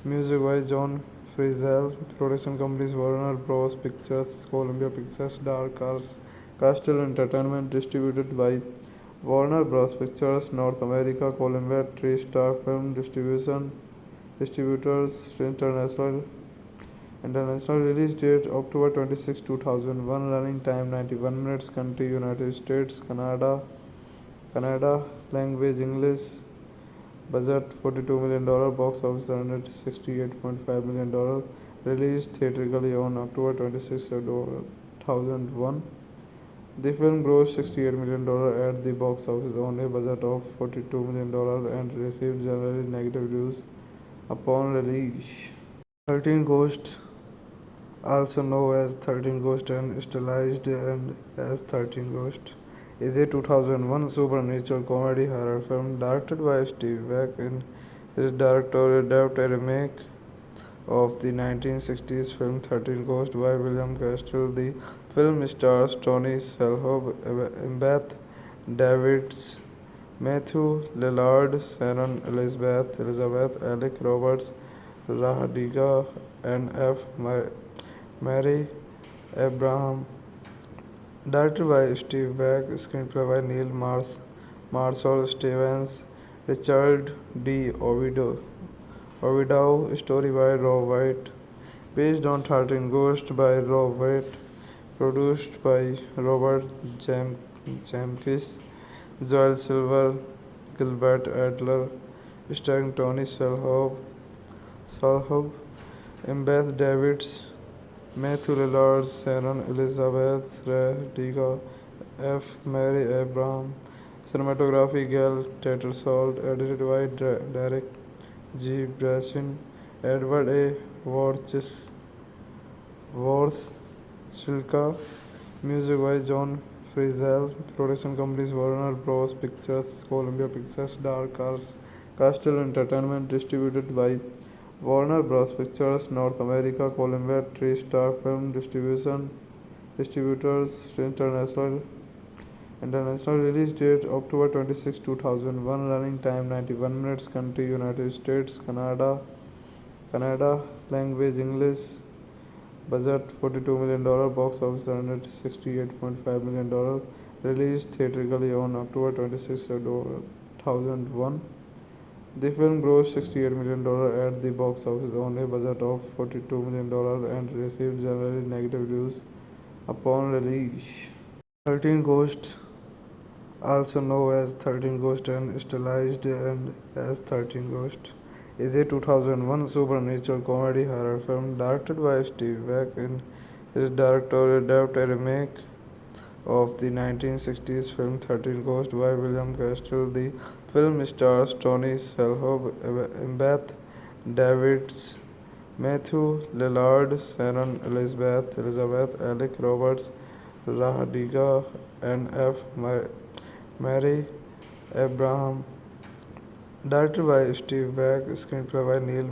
music by John Frizzell, production companies Warner Bros. Pictures, Columbia Pictures, Dark Horse, Castle Entertainment, distributed by Warner Bros. Pictures, North America, Columbia TriStar Film Distribution, Distributors International. International release date October 26, 2001. Running time 91 minutes. Country United States, Canada. Language English. Budget $42 million. Box office $168.5 million. Released theatrically on October 26, 2001. The film grossed $68 million at the box office on a budget of $42 million and received generally negative reviews upon release. 13 Ghosts, also known as 13 Ghosts and stylized and as 13 Ghosts, is a 2001 supernatural comedy horror film directed by Steve Beck and his directorial adapted a remake of the 1960s film 13 Ghosts by William Castle. The film stars Tony Shalhoub, Beth Davids, Matthew Lillard, Sharon Elizabeth, Alec Roberts, Rahadiga, and F. Mary Abraham. Directed by Steve Beck, screenplay by Neil Marshall Stevens, Richard D. Ovidio, story by Rob White, based on 13 Ghosts by Rob White, produced by Robert Zemeckis, Joel Silver, Gilbert Adler, starring Tony Shalhoub, Beth Davids, Matthew Lillard, Sharon Elizabeth, Rahadiga, F. Mary Abraham, cinematography Gail Tattersall, edited by Derek G. Brashin, Edward A. Warshilka, music by John Frizzell, production companies Warner Bros. Pictures, Columbia Pictures, Dark Castle Entertainment, distributed by Warner Bros. Pictures, North America, Columbia TriStar Film Distributors, International release date October 26, 2001, running time 91 minutes, country United States, Canada, language English, budget $42 million, box office $168.5 million, released theatrically on October 26, 2001. The film grossed $68 million at the box office on a budget of $42 million and received generally negative reviews upon release. 13 Ghosts, also known as 13 Ghosts and stylized and as 13 Ghosts, is a 2001 supernatural comedy horror film directed by Steve Beck and his directorial adapted a remake of the 1960s film 13 Ghosts by William Castle. The film stars Tony Shalhoub, Beth Davids, Matthew Lillard, Sharon Elizabeth, Alec Roberts, Rahadiga, and F. Mary Abraham. Directed by Steve Beck, screenplay by Neil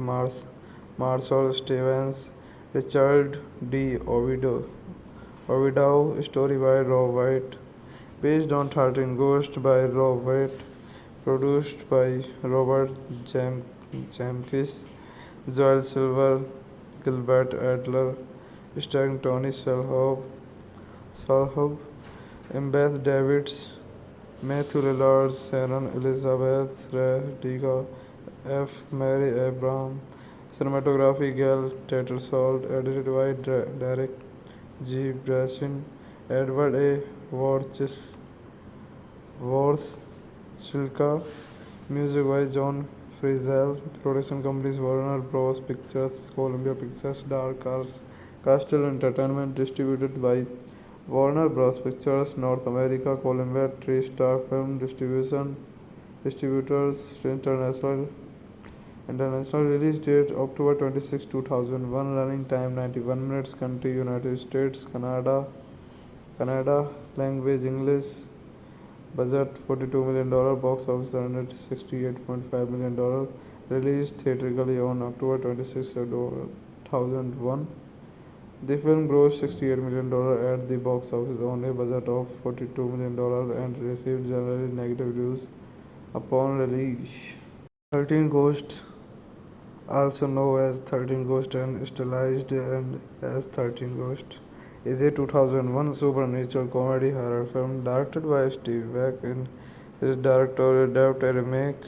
Marshall Stevens, Richard D. Ovidio, story by Rob White, based on 13 Ghosts by Rob White, produced by Robert Zemeckis, Joel Silver, Gilbert Adler, starring Tony Shalhoub, Beth Davids, Matthew Lillard, Sharon Elizabeth, Rahadiga, F. Mary Abraham, cinematography Gail Tattersall, edited by Derek G. Brashin, Edward A. Warshilka, music by John Frizzell, production companies Warner Bros. Pictures, Columbia Pictures, Dark Castle Entertainment, distributed by Warner Bros. Pictures, North America, Columbia TriStar Film Distributors, International release date October 26, 2001, running time 91 minutes, country United States, Canada, language English, budget $42 million, box office $168.5 million, released theatrically on October 26, 2001. The film grossed $68 million at the box office on a budget of $42 million and received generally negative reviews upon release. 13 Ghosts, also known as 13 Ghosts and stylized and as 13 Ghosts, is a 2001 supernatural comedy horror film directed by Steve Beck and his directorial adapted a remake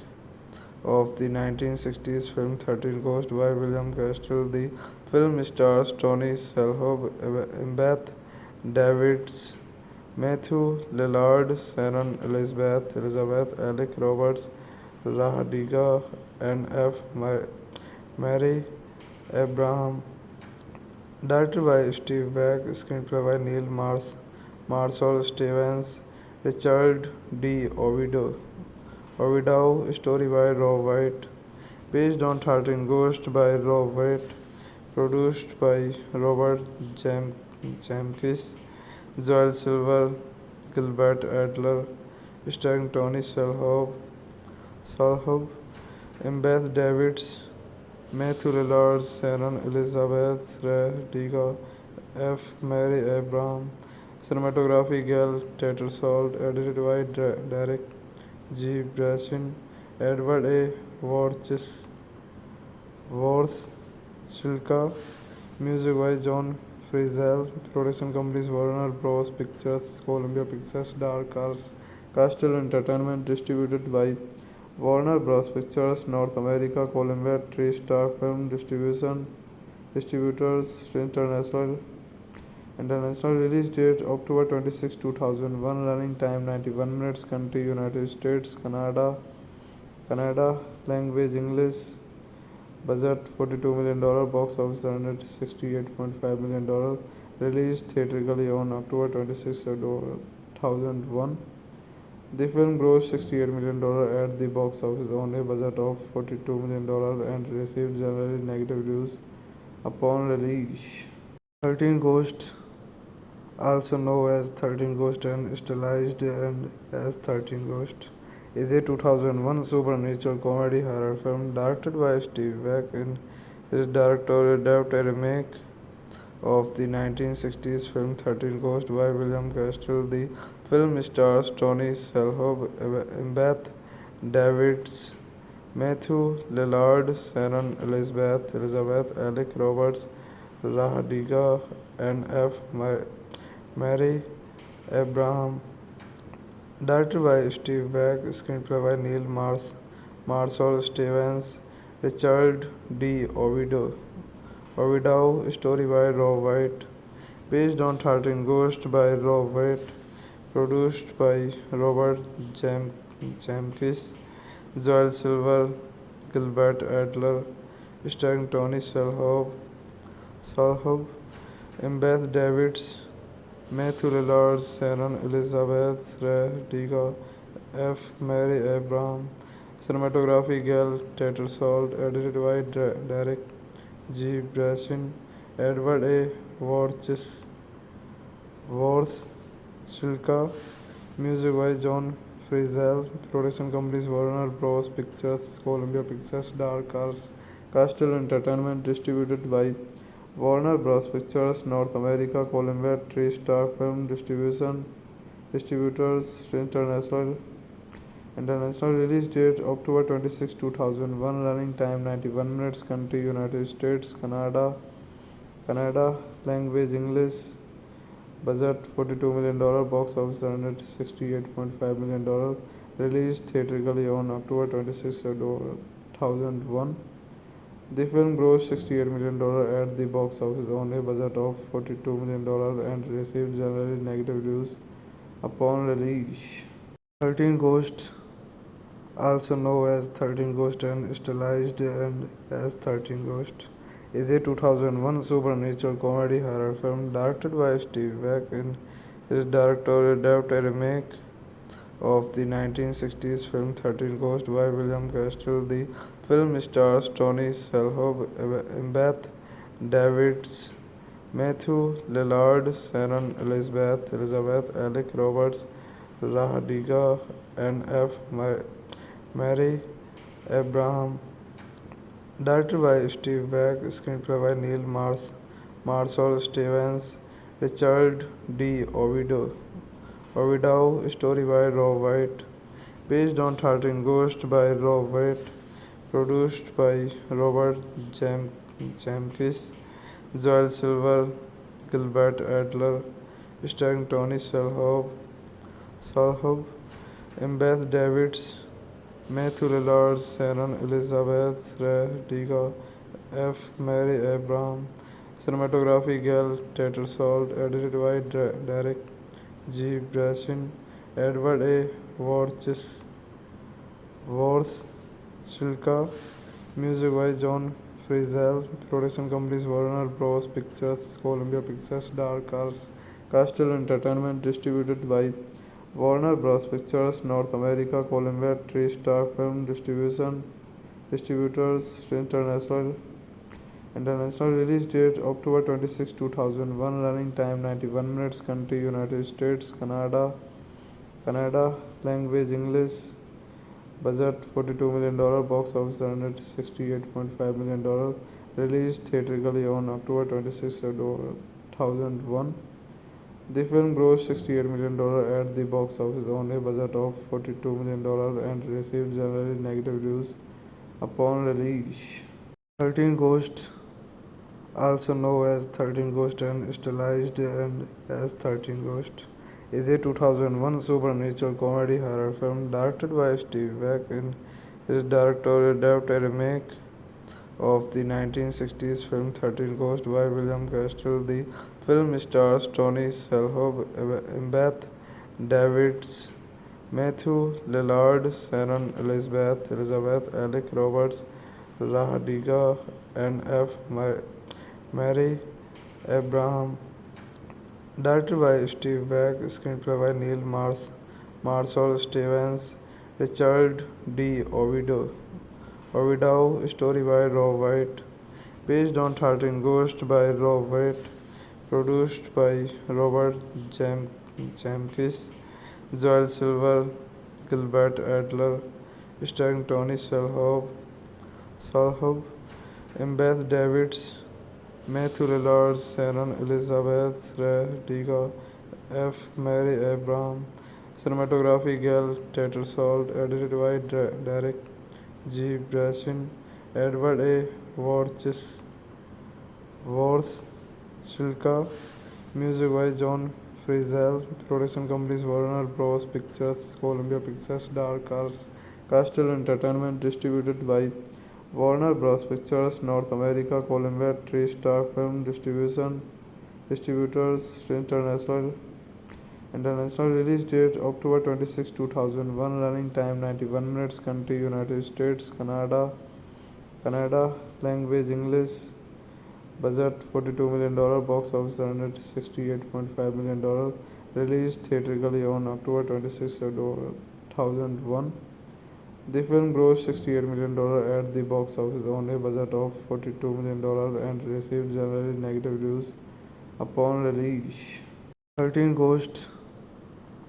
of the 1960s film 13 Ghosts by William Castle. The film stars Tony Shalhoub, Beth Davids, Matthew Lillard, Sharon Elizabeth, Alec Roberts, Rahadiga, and F. Mary Abraham. Directed by Steve Beck, screenplay by Neil Marcel Stevens, Richard D. Ovidio, story by Rob White, based on 13 Ghosts by Rob White, produced by Robert Zemeckis, Joel Silver, Gilbert Adler, starring Tony Shalhoub, Embeth Davids, Matthew Lillard, Sharon Elizabeth Radiga, F. Mary Abraham, cinematography Gail Tattersall, edited by Derek G. Brashin, Edward A. Warshilka, music by John Frizzell, production companies Warner Bros. Pictures, Columbia Pictures, Dark Horse, Castle Entertainment, distributed by Warner Bros. Pictures North America, Columbia TriStar Film Distributors International release date October 26, 2001, running time 91 minutes, country United States, Canada, language English, budget $42 million, box office $168.5 million, released theatrically on October 26, 2001. The film grossed $68 million at the box office on a budget of $42 million and received generally negative reviews upon release. 13 Ghosts, also known as 13 Ghosts and stylized and as 13 Ghosts, is a 2001 supernatural comedy horror film directed by Steve Beck and his director adapted a remake of the 1960s film 13 Ghosts by William Castle. The film stars Tony Shalhoub, Embeth Davids, Matthew Lillard, Sharon Elizabeth, Alec Roberts, Rahadiga, and F. Mary Abraham. Directed by Steve Beck, screenplay by Neil Marshall Stevens, Richard D. Ovidio, story by Rob White, based on 13 Ghosts by Rob White, produced by Robert Zemeckis, Joel Silver, Gilbert Adler, starring Tony Shalhoub, Embeth Davids, Matthew Lillard, Sharon Elizabeth Radiga, F. Mary Abraham, cinematography Gail Tattersall, edited by Derek G. Brashin, Edward A. Warshilka, music by John Frizzell, production companies Warner Bros. Pictures, Columbia Pictures, Dark Horse, Castle Entertainment, distributed by Warner Bros. Pictures North America, Columbia TriStar Film Distributors International release date October 26, 2001, running time 91 minutes, country United States, Canada, language English, budget $42 million, box office $168.5 million, released theatrically on October 26, 2001. The film grossed $68 million at the box office on a budget of $42 million and received generally negative reviews upon release. 13 Ghosts, also known as 13 Ghosts and stylized and as 13 Ghosts, is a 2001 supernatural comedy horror film directed by Steve Beck and his director adapted a remake of the 1960s film 13 Ghosts by William Castle. The film stars Tony Shalhoub, Embeth Davids, Matthew Lillard, Sharon Elizabeth, Alec Roberts, Rahadiga, and F. Mary Abraham. Directed by Steve Beck, screenplay by Neil Marshall Stevens, Richard D. Ovidio, story by Rob White, based on 13 Ghosts by Rob White, produced by Robert Zemeckis, Joel Silver, Gilbert Adler, starring Tony Shalhoub, Embeth Davids, Matthew Lillard, Sharon Elizabeth Radiga, F. Mary Abraham, cinematography Gail Tattersall, edited by Derek G. Brashin, Edward A. Warshilka, music by John Frizzell, production companies Warner Bros. Pictures, Columbia Pictures, Dark Horse, Castle Entertainment, distributed by Warner Bros. Pictures North America, Columbia TriStar Film Distribution, Distributors International. International release date October 26, 2001. Running time 91 minutes. Country United States, Canada. Language English. Budget $42 million. Box office $168.5 million. Released theatrically on October 26, 2001. The film grossed $68 million at the box office on a budget of $42 million and received generally negative reviews upon release. 13 Ghosts, also known as 13 Ghosts and stylized and as 13 Ghosts, is a 2001 supernatural comedy horror film directed by Steve Beck. In his directorial debut, a remake of the 1960s film 13 Ghosts by William Castle. The film stars Tony Shalhoub, Beth Davids, Matthew Lillard, Sharon Elizabeth, Alec Roberts, Rahadiga, and F. Mary Abraham. Directed by Steve Beck, screenplay by Neil Marshall Stevens, Richard D. Ovidio, story by Rob White, based on 13 Ghosts by Rob White, produced by Robert Zemeckis, Joel Silver, Gilbert Adler, starring Tony Shalhoub, Beth Davids, Matthew Lillard, Sharon Elizabeth, Rahadiga, F. Mary Abraham. Cinematography Gail Tattersall, edited by Derek G. Brashin, Edward A. Warshilka, music by John Frizzell, production companies Warner Bros. Pictures, Columbia Pictures, Dark Horse, Castle Entertainment, distributed by Warner Bros. Pictures North America, Columbia TriStar Film Distribution, Distributors International. International release date October 26, 2001. Running time 91 minutes. Country United States, Canada. Language English. Budget $42 million. Box office $168.5 million. Released theatrically on October 26, 2001. The film grossed $68 million at the box office on a budget of $42 million and received generally negative reviews upon release. 13 Ghosts,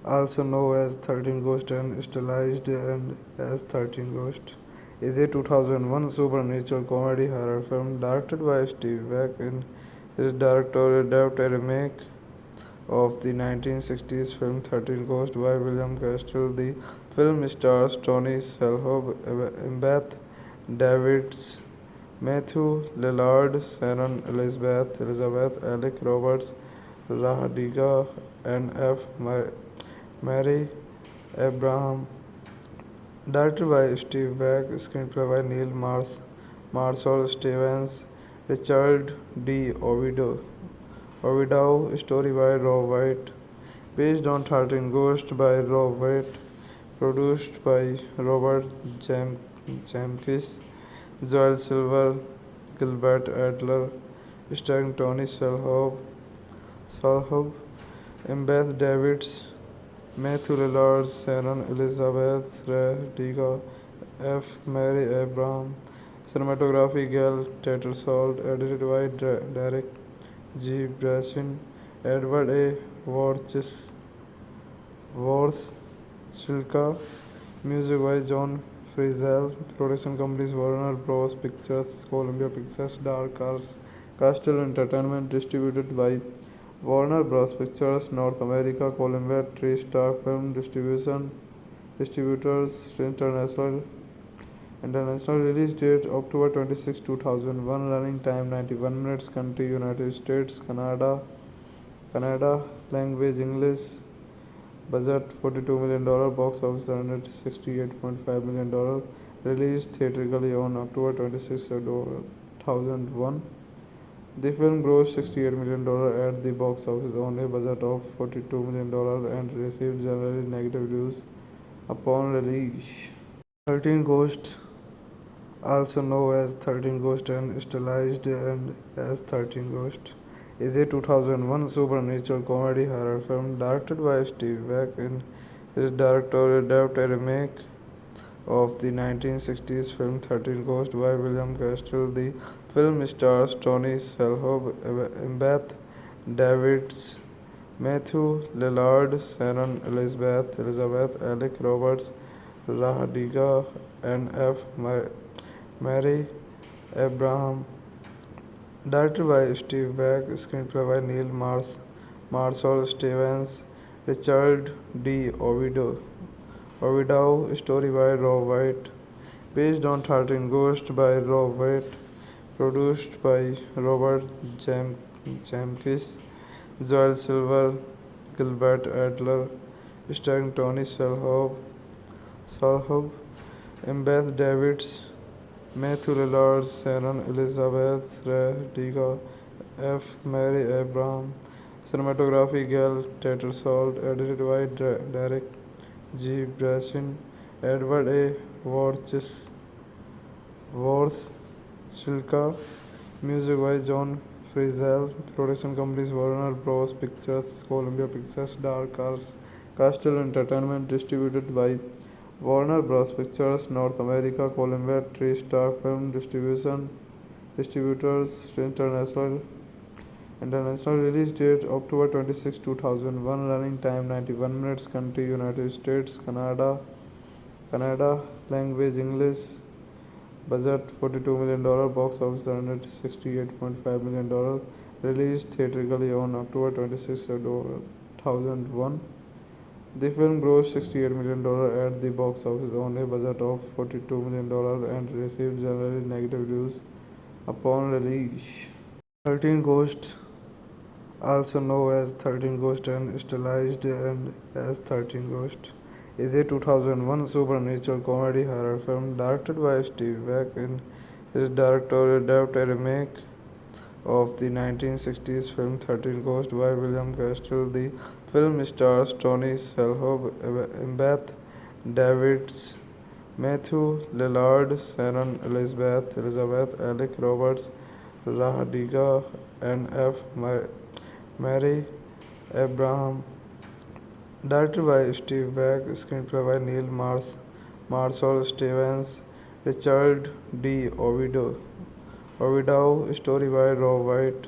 also known as 13 Ghosts and stylized and as 13 Ghosts, is a 2001 supernatural comedy horror film directed by Steve Beck. In his directorial debut, a remake of the 1960s film 13 Ghosts by William Castle. The film stars Tony Shalhoub, Beth Davids, Matthew Lillard, Sharon Elizabeth, Alec Roberts, Rahadiga, and F. Mary Abraham. Directed by Steve Beck, screenplay by Neil Marshall Stevens, Richard D. Ovidio, story by Rob White, based on 13 Ghosts by Rob White, produced by Robert Zemeckis, Joel Silver, Gilbert Adler, starring Tony Shalhoub, Beth Davids, Matthew Lillard, Sharon Elizabeth, Rahadiga, F. Mary Abraham. Cinematography Gail Tattersall, edited by Derek G. Brashin, Edward A. Warshilka, music by John Frizzell, production companies Warner Bros. Pictures, Columbia Pictures, Dark Horse, Castle Entertainment, distributed by Warner Bros. Pictures North America, Columbia TriStar Film Distribution, Distributors International. International release date October 26, 2001. Running time 91 minutes. Country United States, Canada. Language English. Budget $42 million. Box office $168.5 million. Released theatrically on October 26, 2001. The film grossed $68 million at the box office on a budget of $42 million and received generally negative reviews upon release. 13 Ghosts, also known as 13 Ghosts and stylized and as 13 Ghosts, is a 2001 supernatural comedy horror film directed by Steve Beck and his directorial debut, a remake of the 1960s film 13 Ghosts by William Castle. The film stars Tony Shalhoub, Beth Davids, Matthew Lillard, Sharon Elizabeth, Alec Roberts, Rahadiga, and F. Mary Abraham. Directed by Steve Beck, screenplay by Neil Marshall Stevens, Richard D. Ovidio, story by Rob White, based on 13 Ghosts by Rob White, produced by Robert Zemeckis, Joel Silver, Gilbert Adler, starring Tony Shalhoub, Beth Davids, Matthew Lillard, Sharon Elizabeth, Rahadiga, F. Mary Abraham, cinematography Gail Tattersall, edited by Derek G. Brashin, Edward A. Warshilka, music by John Frizzell, production companies Warner Bros. Pictures, Columbia Pictures, Dark Horse, Castle Entertainment, distributed by Warner Bros. Pictures, North America, Columbia TriStar Film Distributors, International release date October 26, 2001, running time 91 minutes, country United States, Canada, language English, budget $42 million, box office $168.5 million, released theatrically on October 26, 2001. The film grossed $68 million at the box office on a budget of $42 million and received generally negative reviews upon release. 13 Ghosts, also known as 13 Ghosts and stylized and as 13 Ghosts, is a 2001 supernatural comedy horror film directed by Steve Beck and his directorial debut, a remake of the 1960s film 13 Ghosts by William Castle. The film stars Tony Shalhoub, Beth Davids, Matthew Lillard, Sharon Elizabeth, Alec Roberts, Rahadiga, and F. Mary Abraham. Directed by Steve Beck, screenplay by Neil Marshall Stevens, Richard D. Ovidio, story by Rob White,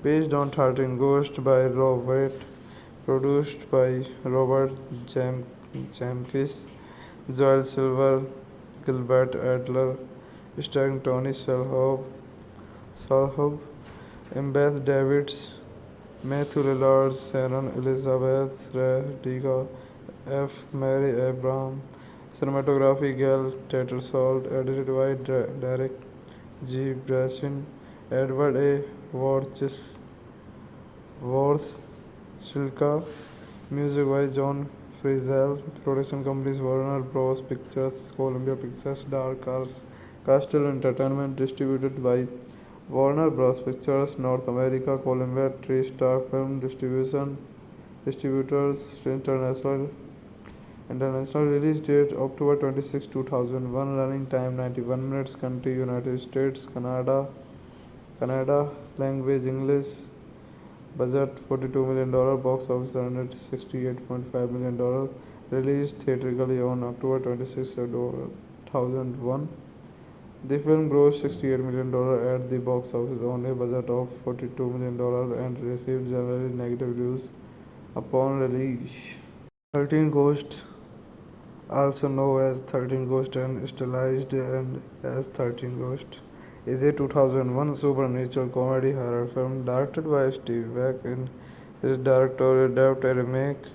based on 13 Ghosts by Rob White, produced by Robert Zemeckis, Joel Silver, Gilbert Adler, starring Tony Shalhoub, Beth Davids, Matthew Lillard, Sharon Elizabeth, Rahadiga, F. Mary Abraham, cinematography Gail Tattersall, edited by Derek G. Brashin, Edward A. Warshilka, music by John Frizzell, production companies Warner Bros. Pictures, Columbia Pictures, Dark Horse, Castle Entertainment, distributed by Warner Bros. Pictures, North America, Columbia TriStar Film Distributors, International release date October 26, 2001, running time 91 minutes, country United States, Canada, language English, budget $42 million, box office $168.5 million, released theatrically on October 26, 2001. The film grossed $68 million at the box office on a budget of $42 million and received generally negative reviews upon release. 13 Ghosts, also known as 13 Ghosts and stylized and as 13 Ghosts, is a 2001 supernatural comedy horror film directed by Steve Beck and his directorial debut, a remake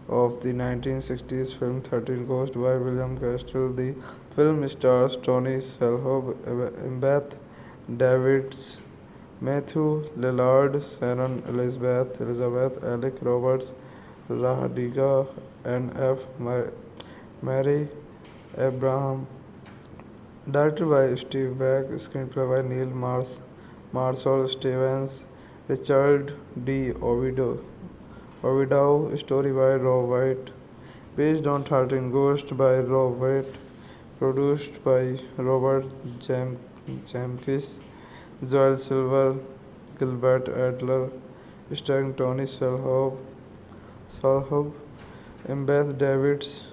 of the 1960s film 13 Ghosts by William Castle. The film stars Tony Shalhoub, Beth Davids, Matthew Lillard, Sharon Elizabeth, Alec Roberts, Rahadiga, and F. Mary Abraham. Directed by Steve Beck, screenplay by Neil Marshall Stevens, Richard D. Ovidio, story by Rob White, based on 13 Ghosts by Rob White, produced by Robert Zemeckis, Joel Silver, Gilbert Adler, starring Tony Shalhoub, Beth Davids,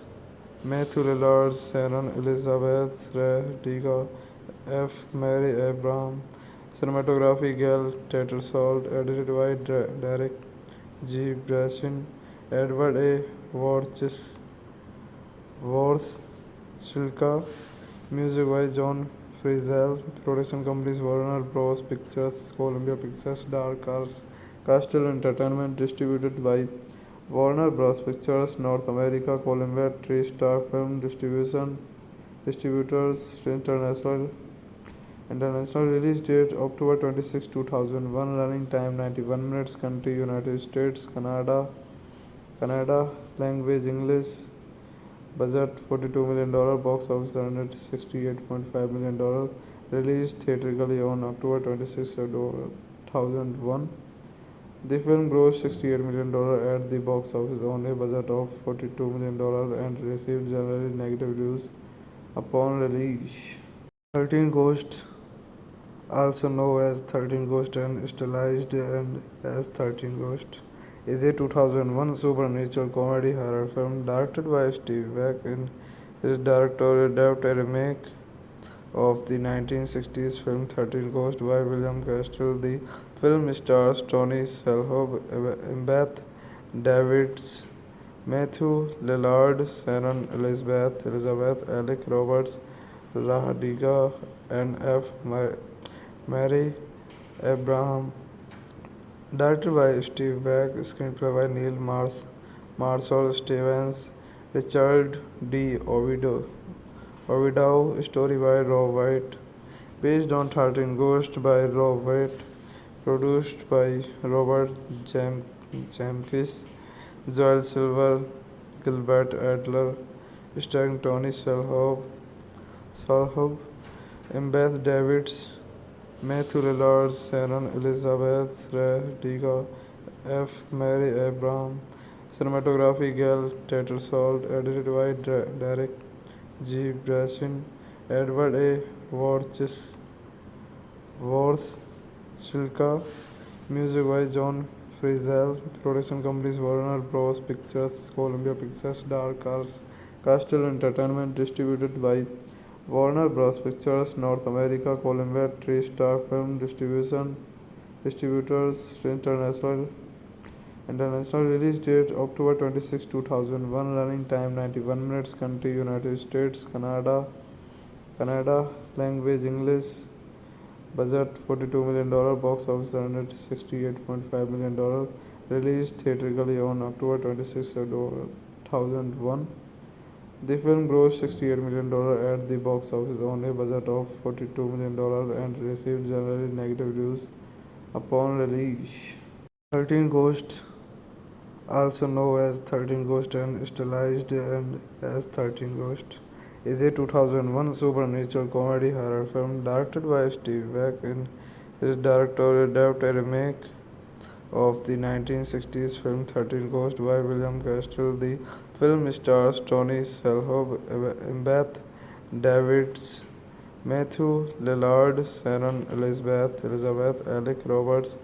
Matthew Lillard, Sharon Elizabeth Radiga, F. Mary Abraham, cinematography Gail Tattersall, edited by Derek G. Brashin, Edward A. Warshilka, music by John Frizzell, production companies Warner Bros. Pictures, Columbia Pictures, Dark Horse, Castle Entertainment, distributed by Warner Bros. Pictures, North America, Columbia TriStar Film Distributors International. International release date October 26, 2001. Running time 91 minutes. Country United States, Canada. Language English. Budget $42 million. Box office $168.5 million. Released theatrically on October 26, 2001. The film grossed $68 million at the box office on a budget of $42 million and received generally negative reviews upon release. 13 Ghosts, also known as 13 Ghosts and stylized and as 13 Ghosts, is a 2001 supernatural comedy horror film directed by Steve Beck. In his directorial debut, a remake of the 1960s film 13 Ghosts by William Castle. The film stars Tony Shalhoub, Beth Davids, Matthew Lillard, Sharon Elizabeth, Alec Roberts, Rahadiga, and F. Mary Abraham. Directed by Steve Beck, screenplay by Neil Marshall Stevens, Richard D. Ovidio, story by Rob White, based on 13 Ghosts by Rob White, produced by Robert Zemeckis, Joel Silver, Gilbert Adler, starring Tony Shalhoub, Beth Davids, Matthew Lillard, Sharon Elizabeth Radiga, F. Mary Abraham, cinematography Gail Tattersall, edited by Derek G. Brashin, Edward A. Warshilka, music by John Frizzell, production companies Warner Bros. Pictures, Columbia Pictures, Dark Horse, Castle Entertainment, distributed by Warner Bros. Pictures, North America, Columbia TriStar Film Distributors International. International release date October 26, 2001. Running time 91 minutes. Country United States, Canada. Language English. Budget $42 million. Box office $168.5 million. Released theatrically on October 26, 2001. The film grossed $68 million at the box office on a budget of $42 million and received generally negative reviews upon release. 13 Ghosts, also known as 13 Ghosts and stylized and as 13 Ghosts, is a 2001 supernatural comedy horror film directed by Steve Beck. In his directorial debut, a remake of the 1960s film 13 Ghosts by William Castle. The film stars Tony Shalhoub, Beth Davids, Matthew Lillard, Sharon Elizabeth, Alec Roberts,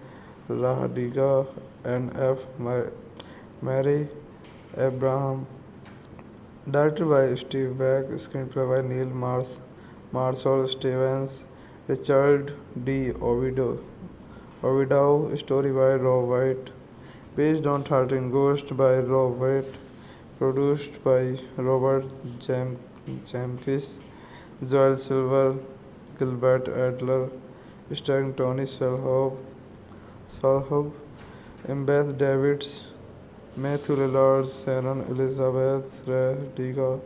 Rahadiga, and F. Mary Abraham. Directed by Steve Beck, screenplay by Neil Marshall Stevens, Richard D. Ovidio, story by Rob White, based on 13 Ghosts by Rob White, produced by Robert Zemeckis, Joel Silver, Gilbert Adler, starring Tony Shalhoub, Beth Davids, Matthew Lillard, Sharon Elizabeth Radiga,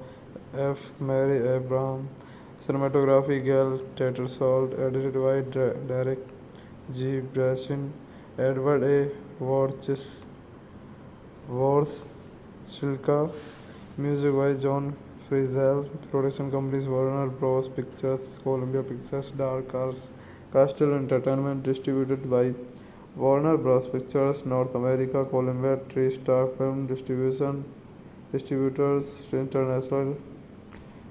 F. Mary Abraham, cinematography Gail Tattersall, edited by Derek G. Brashin, Edward A. Warshilka, music by John Frizzell, production companies Warner Bros. Pictures, Columbia Pictures, Dark Horse, Castle Entertainment, distributed by Warner Bros. Pictures, North America, Columbia TriStar Film Distributors International.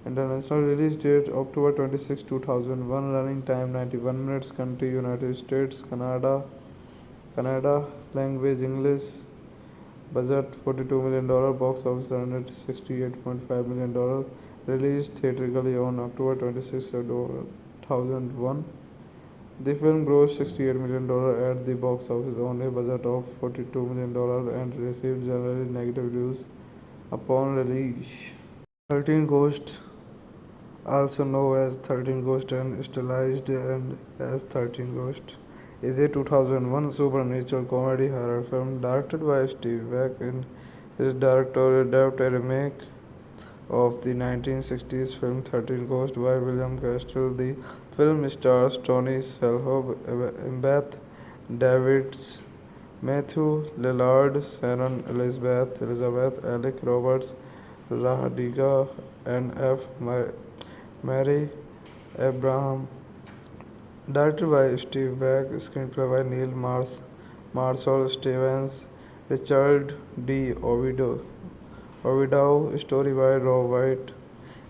International release date October 26, 2001. Running time 91 minutes. Country United States, Canada. Kannada, language English, budget $42 million, box office $168.5 million, released theatrically on October 26, 2001. The film grossed $68 million at the box office on a budget of $42 million and received generally negative reviews upon release. 13 Ghosts, also known as 13 Ghosts and stylized and as 13 Ghosts, is a 2001 supernatural comedy horror film directed by Steve Beck. In this directorial debut, a remake of the 1960s film 13 Ghosts by William Castle. The film stars Tony Shalhoub, Beth Davids, Matthew Lillard, Sharon Elizabeth, Alec Roberts, Rahadiga, and F. Mary Abraham. Directed by Steve Beck, screenplay by Neil Marshall Stevens, Richard D. Ovidio, story by Rob White,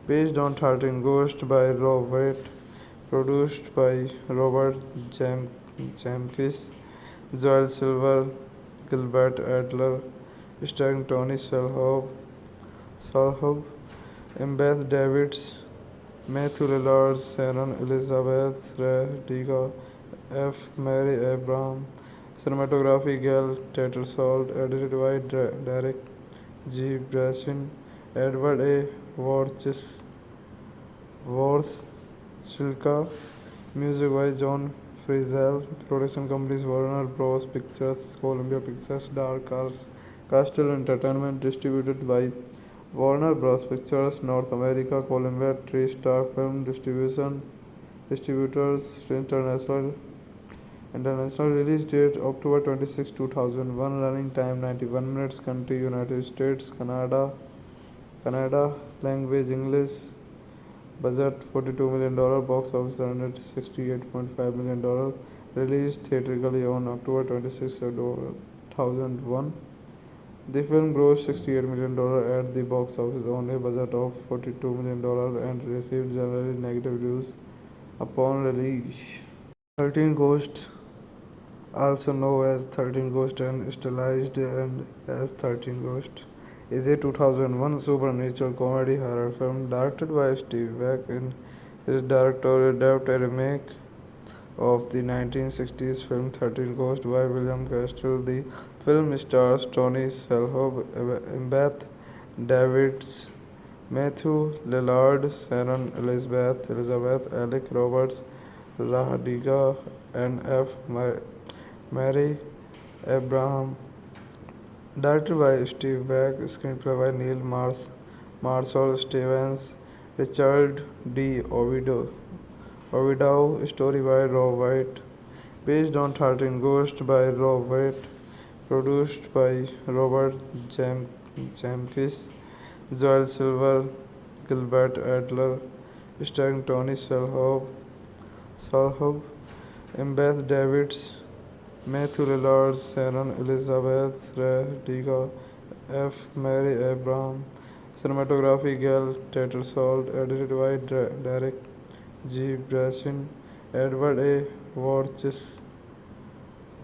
based on 13 Ghosts by Rob White, produced by Robert Zemeckis, Joel Silver, Gilbert Adler, starring Tony Shalhoub, Beth Davids, Matthew Lillard, Sharon Elizabeth, Rahadiga, F. Mary Abraham. Cinematography Gail Tattersall, edited by Derek G. Brashin, Edward A. Warshilka, music by John Frizzell, production companies Warner Bros. Pictures, Columbia Pictures, Dark Castle Entertainment, distributed by Warner Bros. Pictures, North America, Columbia TriStar Film Distributors International. Release date October 26, 2001. Running time 91 minutes. Country United States. Canada, language English. Budget $42 million. Box office $168.5 million. Released theatrically on October 26, 2001. The film grossed $68 million at the box office on a budget of $42 million and received generally negative reviews upon release. 13 Ghosts, also known as 13 Ghosts and stylized and as 13 Ghosts, is a 2001 supernatural comedy horror film directed by Steve Beck. In this directorial debut, a remake of the 1960s film 13 Ghosts by William Castle. The film stars Tony Shalhoub, Beth Davids, Matthew Lillard, Sharon Elizabeth, Alec Roberts, Rahadiga, and F. Mary Abraham. Directed by Steve Beck, screenplay by Neil Marshall Stevens, Richard D. Ovidio, story by Rob White, based on 13 Ghosts by Rob White, produced by Robert Zemeckis, Joel Silver, Gilbert Adler, starring Tony Shalhoub, Beth Davids, Matthew Lillard, Sharon Elizabeth, Rahadiga, F. Mary Abraham. Cinematography Gail Tattersall, edited by Derek G. Brashin, Edward A.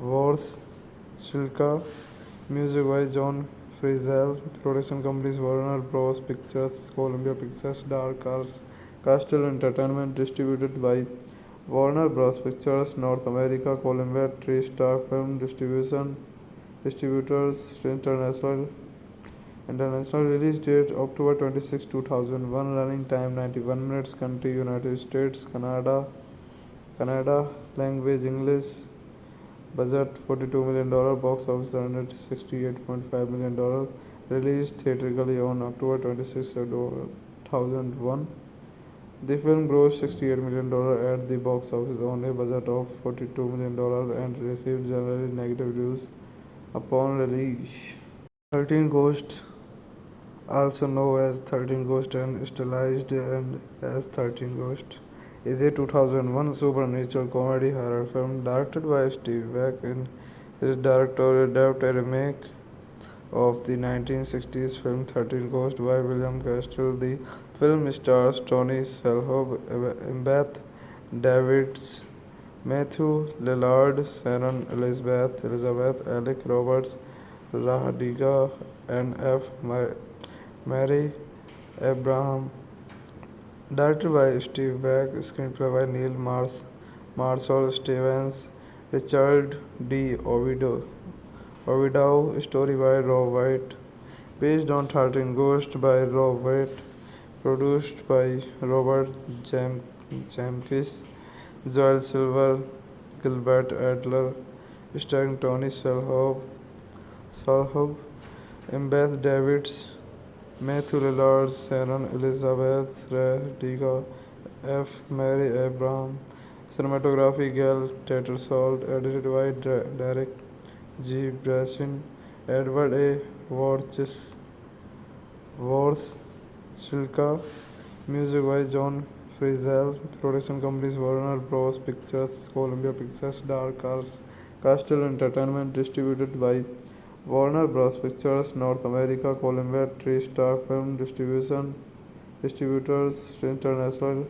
Warshilka, music by John Frizzell, production companies Warner Bros. Pictures, Columbia Pictures, Dark Castle Entertainment, distributed by Warner Bros. Pictures, North America, Columbia TriStar Film Distributors International. Release date October 26, 2001. Running time 91 minutes. Country United States. Canada, language English. Budget $42 million. Box office $168.5 million. Released theatrically on October 26, 2001. The film grossed $68 million at the box office on a budget of $42 million and received generally negative reviews upon release. 13 Ghosts, also known as 13 Ghosts and stylized and as 13 Ghosts, is a 2001 supernatural comedy horror film directed by Steve Beck. In this directorial debut, a remake of the 1960s film 13 Ghosts by William Castle. The film stars Tony Shalhoub, Beth Davids, Matthew Lillard, Sharon Elizabeth, Alec Roberts, Rahadiga, and F. Mary Abraham. Directed by Steve Beck, screenplay by Neil Marshall Stevens, Richard D. Ovidio, story by Rob White, based on 13 Ghosts by Rob White, produced by Robert Zemeckis, Joel Silver, Gilbert Adler, starring Tony Shalhoub, Beth Davids, Matthew Lillard, Sharon Elizabeth, Rahadiga, F. Mary Abraham, cinematography Gail Tattersall, edited by Derek G. Brashin, Edward A. Warshilka, music by John Frizzell, production companies Warner Bros. Pictures, Columbia Pictures, Dark Horse, Castle Entertainment, distributed by Warner Bros. Pictures North America, Columbia TriStar Film Distributors International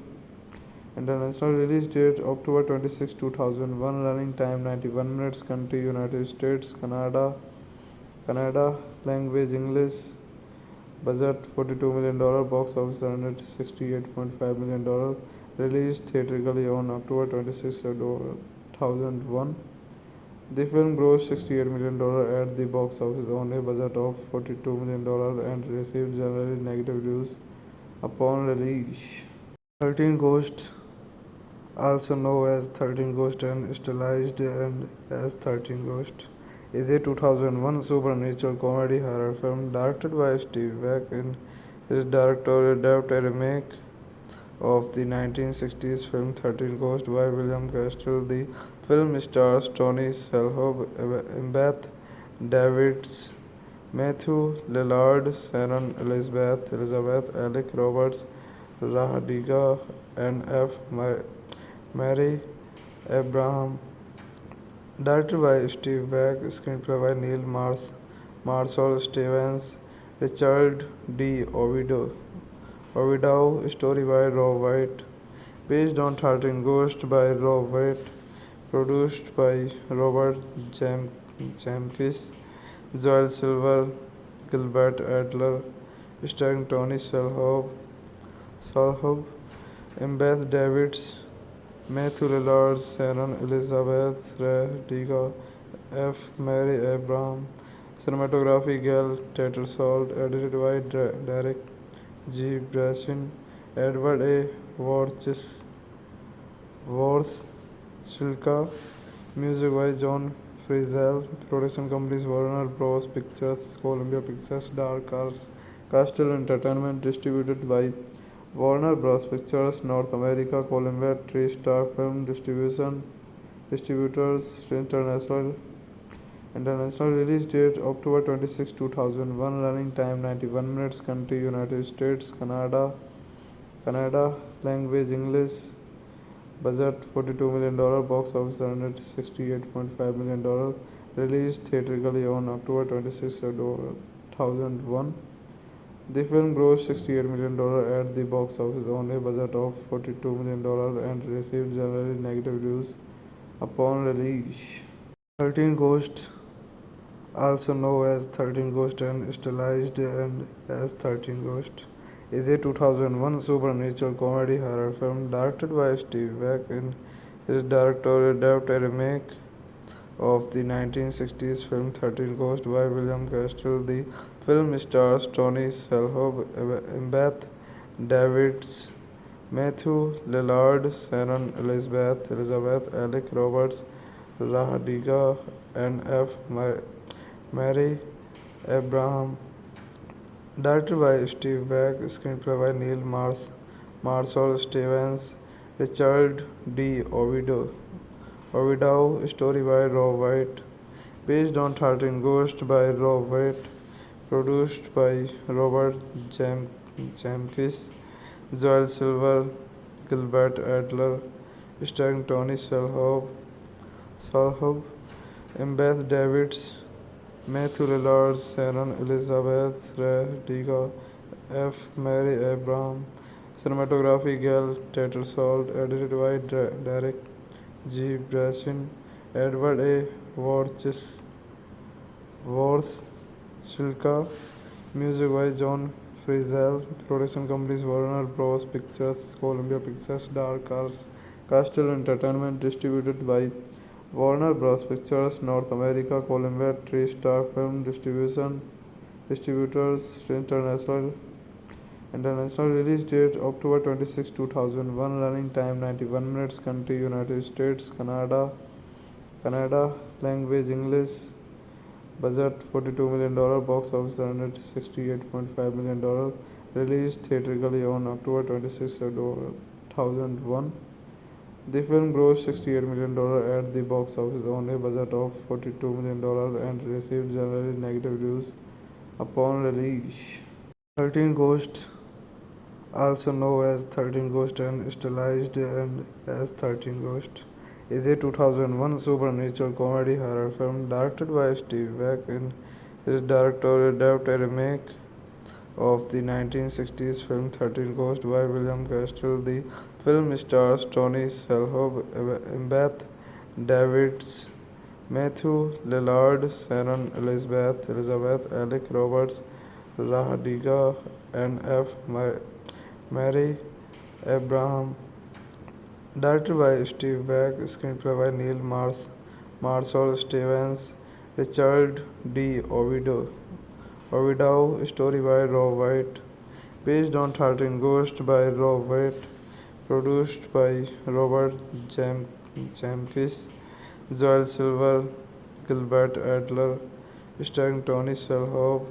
release date October 26, 2001, running time 91 minutes, country United States, Canada, language English, budget $42 million, box office $168.5 million, released theatrically on October 26, 2001. The film grossed $68 million at the box office on a budget of $42 million and received generally negative reviews upon release. 13 Ghosts, also known as 13 Ghosts and stylized and as 13 Ghosts, is a 2001 supernatural comedy horror film directed by Steve Beck and his director adapted a remake of the 1960s film 13 Ghosts by William Castle. The film stars Tony Shalhoub, Beth Davids, Matthew Lillard, Sharon Elizabeth, Alec Roberts, Rahadiga, and F. Mary Abraham. Directed by Steve Beck, screenplay by Neil Marshall Stevens, Richard D. Ovidio, story by Rob White, based on 13 Ghosts by Rob White, produced by Robert Zemeckis, Joel Silver, Gilbert Adler, starring Tony Shalhoub, Beth Davids, Matthew Lillard, Sharon Elizabeth, Rahadiga, F. Mary Abraham, cinematography Gail Tattersall, edited by Derek G. Brashin, Edward A. Warshilka, music by John Frizzell, production companies Warner Bros. Pictures, Columbia Pictures, Dark Horse, Castle Entertainment, distributed by Warner Bros. Pictures North America, Columbia TriStar Film Distributors International release date October 26, 2001, running time 91 minutes, country United States, Canada, language English, budget $42 million, box office $168.5 million, released theatrically on October 26, 2001. The film grossed $68 million at the box office on a budget of $42 million and received generally negative reviews upon release. 13 Ghosts, also known as 13 Ghosts and stylized and as 13 Ghosts, is a 2001 supernatural comedy horror film directed by Steve Beck and his director adapted a remake of the 1960s film 13 Ghosts by William Castle. The film stars Tony Shalhoub, Beth Davids, Matthew Lillard, Sharon Elizabeth, Alec Roberts, Rahadiga, and F. Mary Abraham. Directed by Steve Beck, screenplay by Neil Marshall Stevens, Richard D. Ovidio, story by Rob White, based on 13 Ghosts by Rob White, produced by Robert Zemeckis, Joel Silver, Gilbert Adler, starring Tony Shalhoub, Beth Davids, Matthew Lillard, Sharon Elizabeth, Rahadiga, F. Mary Abraham, cinematography Gail Tattersall, edited by Derek G. Brashin, Edward A. Warshilka, music by John Frizzell, production companies Warner Bros. Pictures, Columbia Pictures, Dark Horse, Castle Entertainment, distributed by Warner Bros. Pictures, North America, Columbia TriStar Film Distribution, Distributors International. International release date October 26, 2001. Running time 91 minutes. Country United States, Canada. Language English. Budget $42 million. Box office $168.5 million. Released theatrically on October 26, 2001. The film grossed $68 million at the box office on a budget of $42 million and received generally negative reviews upon release. 13 Ghosts, also known as 13 Ghosts and stylized and as 13 Ghosts, is a 2001 supernatural comedy horror film directed by Steve Beck. In his directorial debut, a remake of the 1960s film 13 Ghosts by William Castle. The film stars Tony Shalhoub, Beth Davids, Matthew Lillard, Sharon Elizabeth, Alec Roberts, Rahadiga, and F. Mary Abraham. Directed by Steve Beck, screenplay by Neil Marshall Stevens, Richard D. Ovidio, story by Rob White, based on 13 Ghosts by Rob White, produced by Robert Zemeckis, Joel Silver, Gilbert Adler, starring Tony Shalhoub,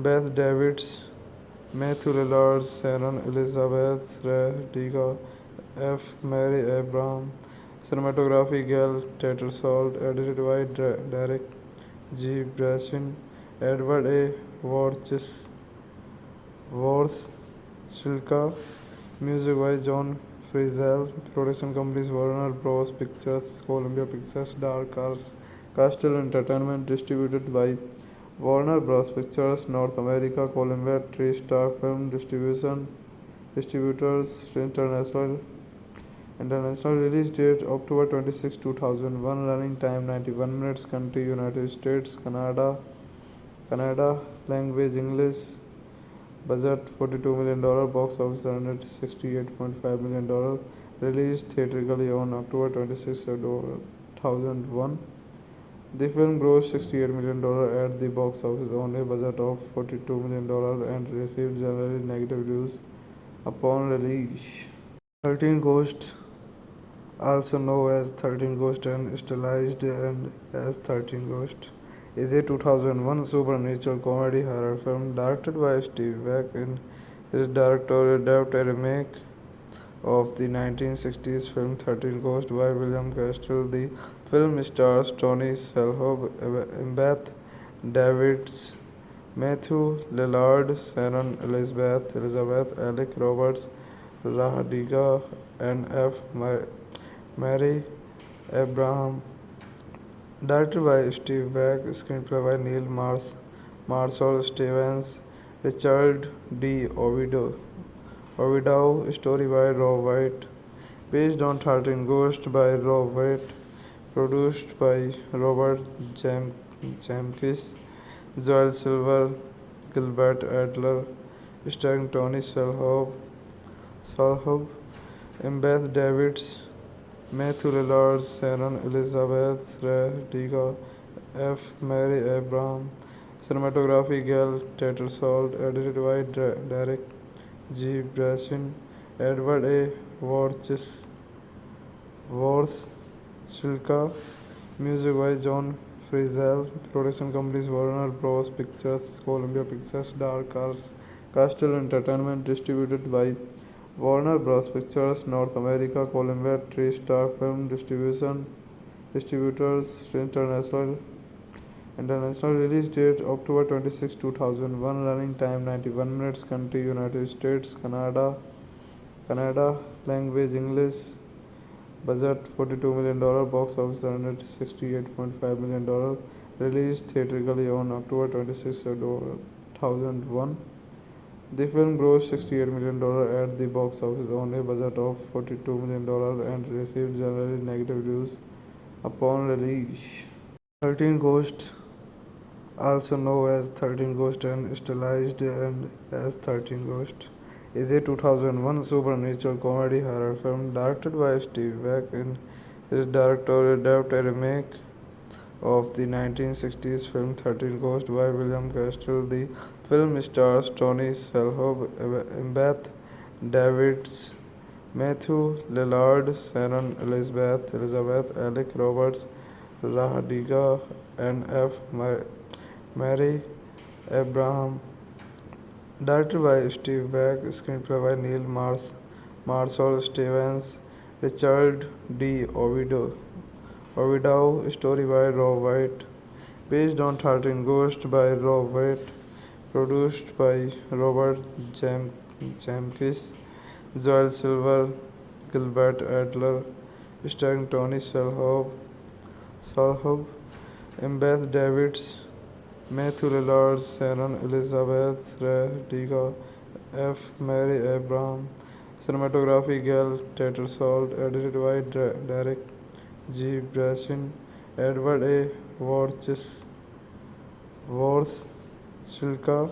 Beth Davids, Matthew Lillard, Sharon Elizabeth, Rahadiga, F. Mary Abraham. Cinematography Gail Tattersall. Edited by Derek G. Brashin, Edward A. Warshilka, music by John Frizzell, production companies Warner Bros. Pictures, Columbia Pictures, Dark Horse, Castle Entertainment, distributed by Warner Bros. Pictures, North America, Columbia TriStar Film Distribution, Distributors International. International release date October 26, 2001. Running time 91 minutes. Country United States, Canada. Language English. Budget $42 million. Box office $168.5 million. Released theatrically on October 26, 2001. The film grossed $68 million at the box office on a budget of $42 million and received generally negative reviews upon release. 13 Ghosts, also known as 13 Ghosts and stylized and as 13 Ghosts, is a 2001 supernatural comedy horror film directed by Steve Beck. In his directorial debut, a remake of the 1960s film 13 Ghosts by William Castle. The film stars Tony Shalhoub, Beth Davids, Matthew Lillard, Sharon Elizabeth, Alec Roberts, Rahadiga, and F. Mary Abraham. Directed by Steve Beck, screenplay by Neil Marshall Stevens, Richard D. Ovidio, story by Rob White, based on 13 Ghosts by Rob White, produced by Robert Zemeckis, Joel Silver, Gilbert Adler, starring Tony Shalhoub, Beth Davids, Matthew Lillard, Sharon Elizabeth, Rahadiga, F. Mary Abraham. Cinematography Gail Tattersall. Edited by Derek G. Brashin, Edward A. Warshilka, music by John Frizzell, production companies Warner Bros. Pictures, Columbia Pictures, Dark Horse, Castle Entertainment, distributed by Warner Bros. Pictures, North America, Columbia TriStar Film Distribution, Distributors International. International release date October 26, 2001. Running time 91 minutes. Country United States, Canada. Language English. Budget $42 million. Box office $168.5 million. Released theatrically on October 26, 2001. The film grossed $68 million at the box office on a budget of $42 million and received generally negative reviews upon release. 13 Ghosts, also known as 13 Ghosts and stylized and as 13 Ghosts, is a 2001 supernatural comedy horror film directed by Steve Beck and his directorial debut, a remake of the 1960s film 13 Ghosts by William Castle. The film stars Tony Shalhoub, Beth Davids, Matthew Lillard, Sharon Elizabeth, Alec Roberts, Rahadiga, and F. Mary Abraham. Directed by Steve Beck, screenplay by Neil Marshall Stevens, Richard D. Ovidio, story by Rob White, based on 13 Ghosts by Rob White, produced by Robert Zemeckis, Joel Silver, Gilbert Adler, starring Tony Shalhoub, Beth Davids, Matthew Lillard, Sharon Elizabeth, Rahadiga, F. Mary Abraham, cinematography Gail Tattersall, edited by Derek G. Brashin, Edward A. Warshilka,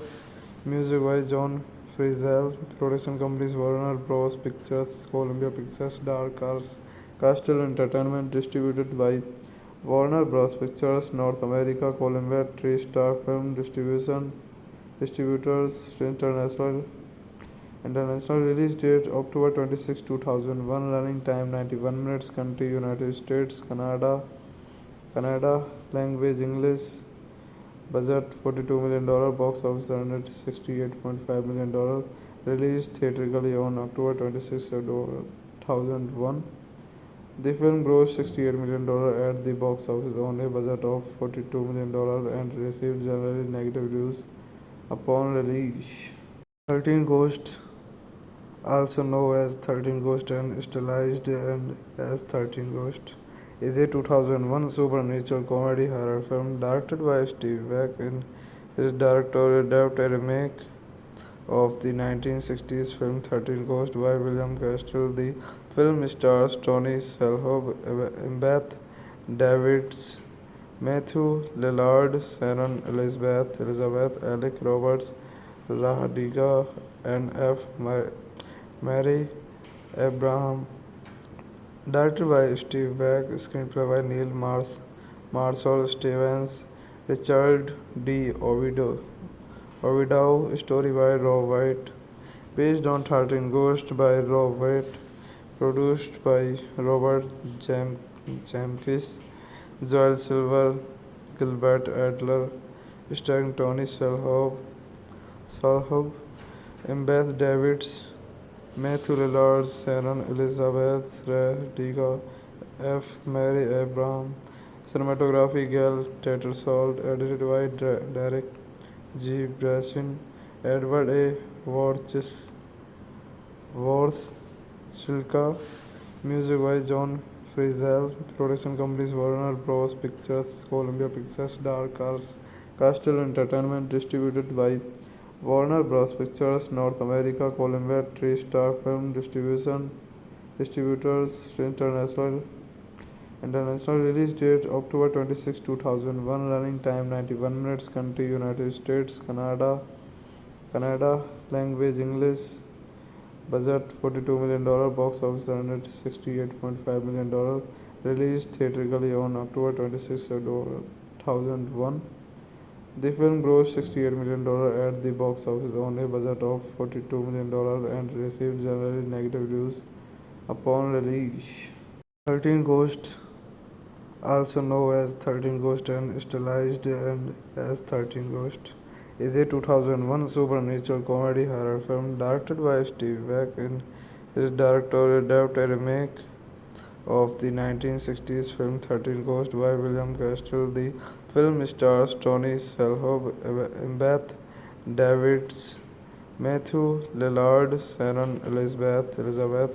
music by John Frizzell, production companies Warner Bros. Pictures, Columbia Pictures, Dark Horse, Castle Entertainment, distributed by Warner Bros. Pictures, North America, Columbia TriStar Film Distributors International. International release date October 26, 2001. Running time 91 minutes. Country United States, Canada. Language English. Budget $42 million. Box office $168.5 million. Released theatrically on October 26, 2001. The film grossed $68 million at the box office on a budget of $42 million and received generally negative reviews upon release. 13 Ghosts, also known as 13 Ghosts and stylized and as 13 Ghosts, is a 2001 supernatural comedy horror film directed by Steve Beck and his directorial debut, a remake of the 1960s film 13 Ghosts by William Castle. The film stars Tony Shalhoub, Beth Davids, Matthew Lillard, Sharon Elizabeth, Alec Roberts, Rahadiga, and F. Mary Abraham. Directed by Steve Beck, screenplay by Neil Marshall Stevens, Richard D. Ovidio, story by Rob White, based on 13 Ghosts by Rob White, produced by Robert Zemeckis, Joel Silver, Gilbert Adler, starring Tony Shalhoub, Beth Davids, Matthew Lillard, Sharon Elizabeth, Rahadiga, F. Mary Abraham, cinematography Gail Tattersall, edited by Derek G. Brashin, Edward A. Warshilka, music by John Frizzell, production companies Warner Bros. Pictures, Columbia Pictures, Dark Horse, Castle Entertainment, distributed by Warner Bros. Pictures, North America, Columbia TriStar Film Distributors International. International release date October 26, 2001. Running time 91 minutes. Country United States, Canada. Language English. Budget $42 million. Box office $168.5 million. Released theatrically on October 26, 2001. The film grossed $68 million at the box office on a budget of $42 million and received generally negative reviews upon release. 13 Ghosts, also known as 13 Ghosts and stylized and as 13 Ghosts, is a 2001 supernatural comedy horror film directed by Steve Beck and his directorial debut, a remake of the 1960s film 13 Ghosts by William Castle. The film stars Tony Shalhoub, Beth Davids, Matthew Lillard, Sharon Elizabeth,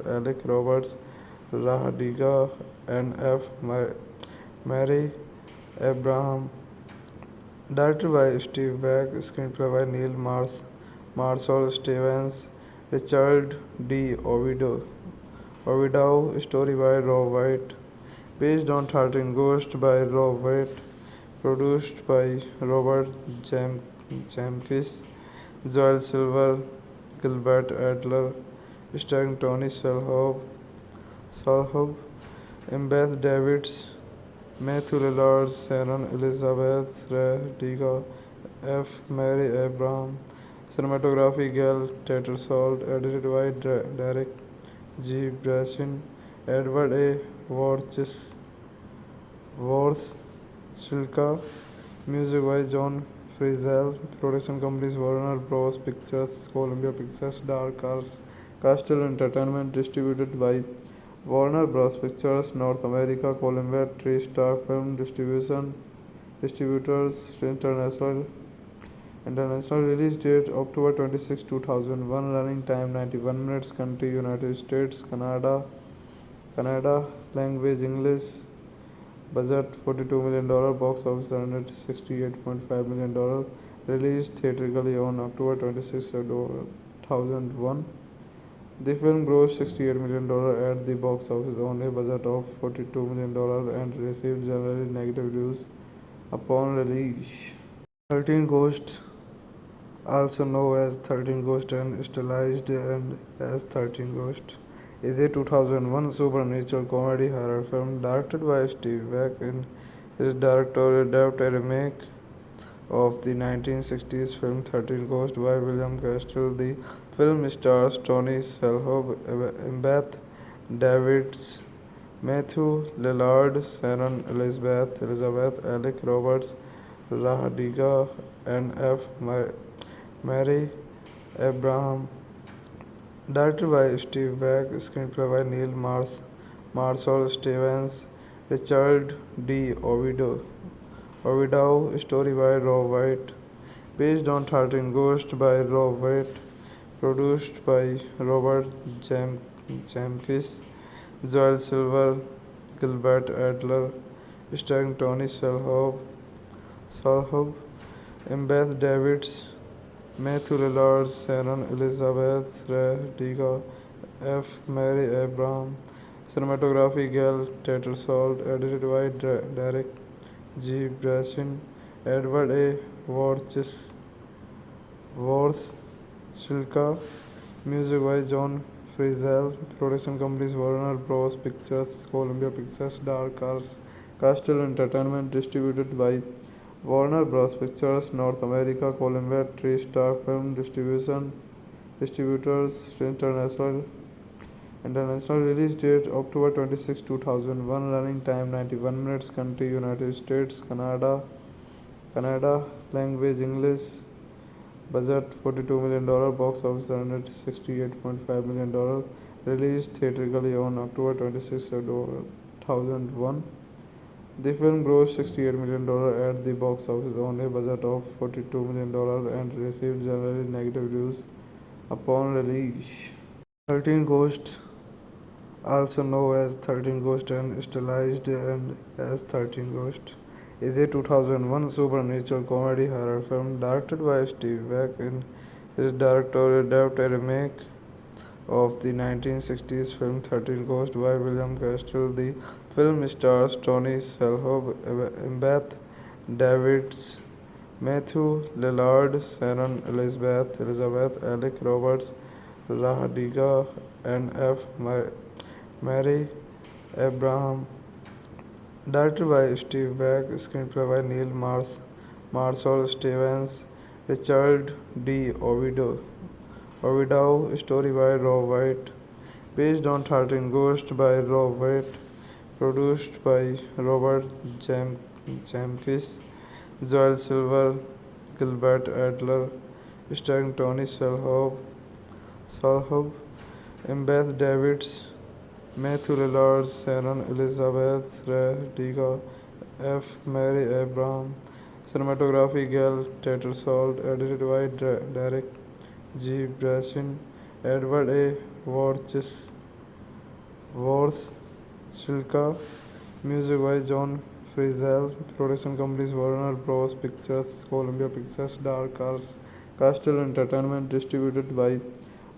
Alec Roberts, Rahadiga, and F. Mary Abraham. Directed by Steve Beck, screenplay by Neil Marcel Stevens, Richard D. Ovidio, story by Rob White, based on 13 Ghosts by Rob White, produced by Robert Zemeckis, Joel Silver, Gilbert Adler, starring Tony Shalhoub, Embeth Davids, Matthew Lillard, Sharon Elizabeth Radiga, F. Mary Abraham, cinematography Gail Tattersall, edited by Derek G. Brashin, Edward A. Warshilka, music by John Frizzell, production companies Warner Bros. Pictures, Columbia Pictures, Dark Horse, Castle Entertainment, distributed by Warner Bros. Pictures North America, Columbia TriStar Film Distributors International release date October 26, 2001, running time 91 minutes, country United States, Canada, language English, budget $42 million, box office $168.5 million, released theatrically on October 26, 2001. The film grossed $68 million at the box office on a budget of $42 million and received generally negative reviews upon release. 13 Ghosts, also known as 13 Ghosts and stylized and as 13 Ghosts, is a 2001 supernatural comedy horror film directed by Steve Beck. In his directorial debut, a remake of the 1960s film 13 Ghosts by William Castle. The film stars Tony Shalhoub, Embeth Davids, Matthew Lillard, Sharon Elizabeth, Alec Roberts, Rahadiga, and F. Mary Abraham. Directed by Steve Beck, screenplay by Neil Marshall Stevens, Richard D. Ovidio, story by Rob White, based on 13 Ghosts by Rob White, produced by Robert Zemeckis, Joel Silver, Gilbert Adler, starring Tony Shalhoub, Embeth Davids, Matthew Lillard, Sharon Elizabeth Radiga, F. Mary Abraham, cinematography Gail Tattersall, edited by Derek G. Brashin, Edward A. Warshilka, music by John Frizzell, production companies Warner Bros. Pictures, Columbia Pictures, Dark Horse, Castle Entertainment, distributed by Warner Bros. Pictures North America, Columbia TriStar Film Distributors International release date October 26, 2001, running time 91 minutes, country United States, Canada, language English, budget $42 million, box office $168.5 million, released theatrically on October 26, 2001. The film grossed $68 million at the box office on a budget of $42 million and received generally negative reviews upon release. 13 Ghosts, also known as 13 Ghosts and stylized and as 13 Ghosts, is a 2001 supernatural comedy horror film directed by Steve Beck. In his directorial debut, a remake of the 1960s film 13 Ghosts by William Castle. The film stars Tony Shalhoub, Embeth Davids, Matthew Lillard, Sharon Elizabeth, Alec Roberts, Rahadiga, and F. Mary Abraham. Directed by Steve Beck, screenplay by Neil Marshall Stevens, Richard D. Ovidio, story by Rob White, based on 13 Ghosts by Rob White, produced by Robert Zemeckis, Joel Silver, Gilbert Adler, starring Tony Shalhoub, Embeth Davids, Matthew Lillard, Sharon Elizabeth Radiga, F. Mary Abraham, cinematography Gail Tattersall, edited by Derek G. Brashin, Edward A. Warshilka, music by John Frizzell, production companies Warner Bros. Pictures, Columbia Pictures, Dark Horse, Castle Entertainment, distributed by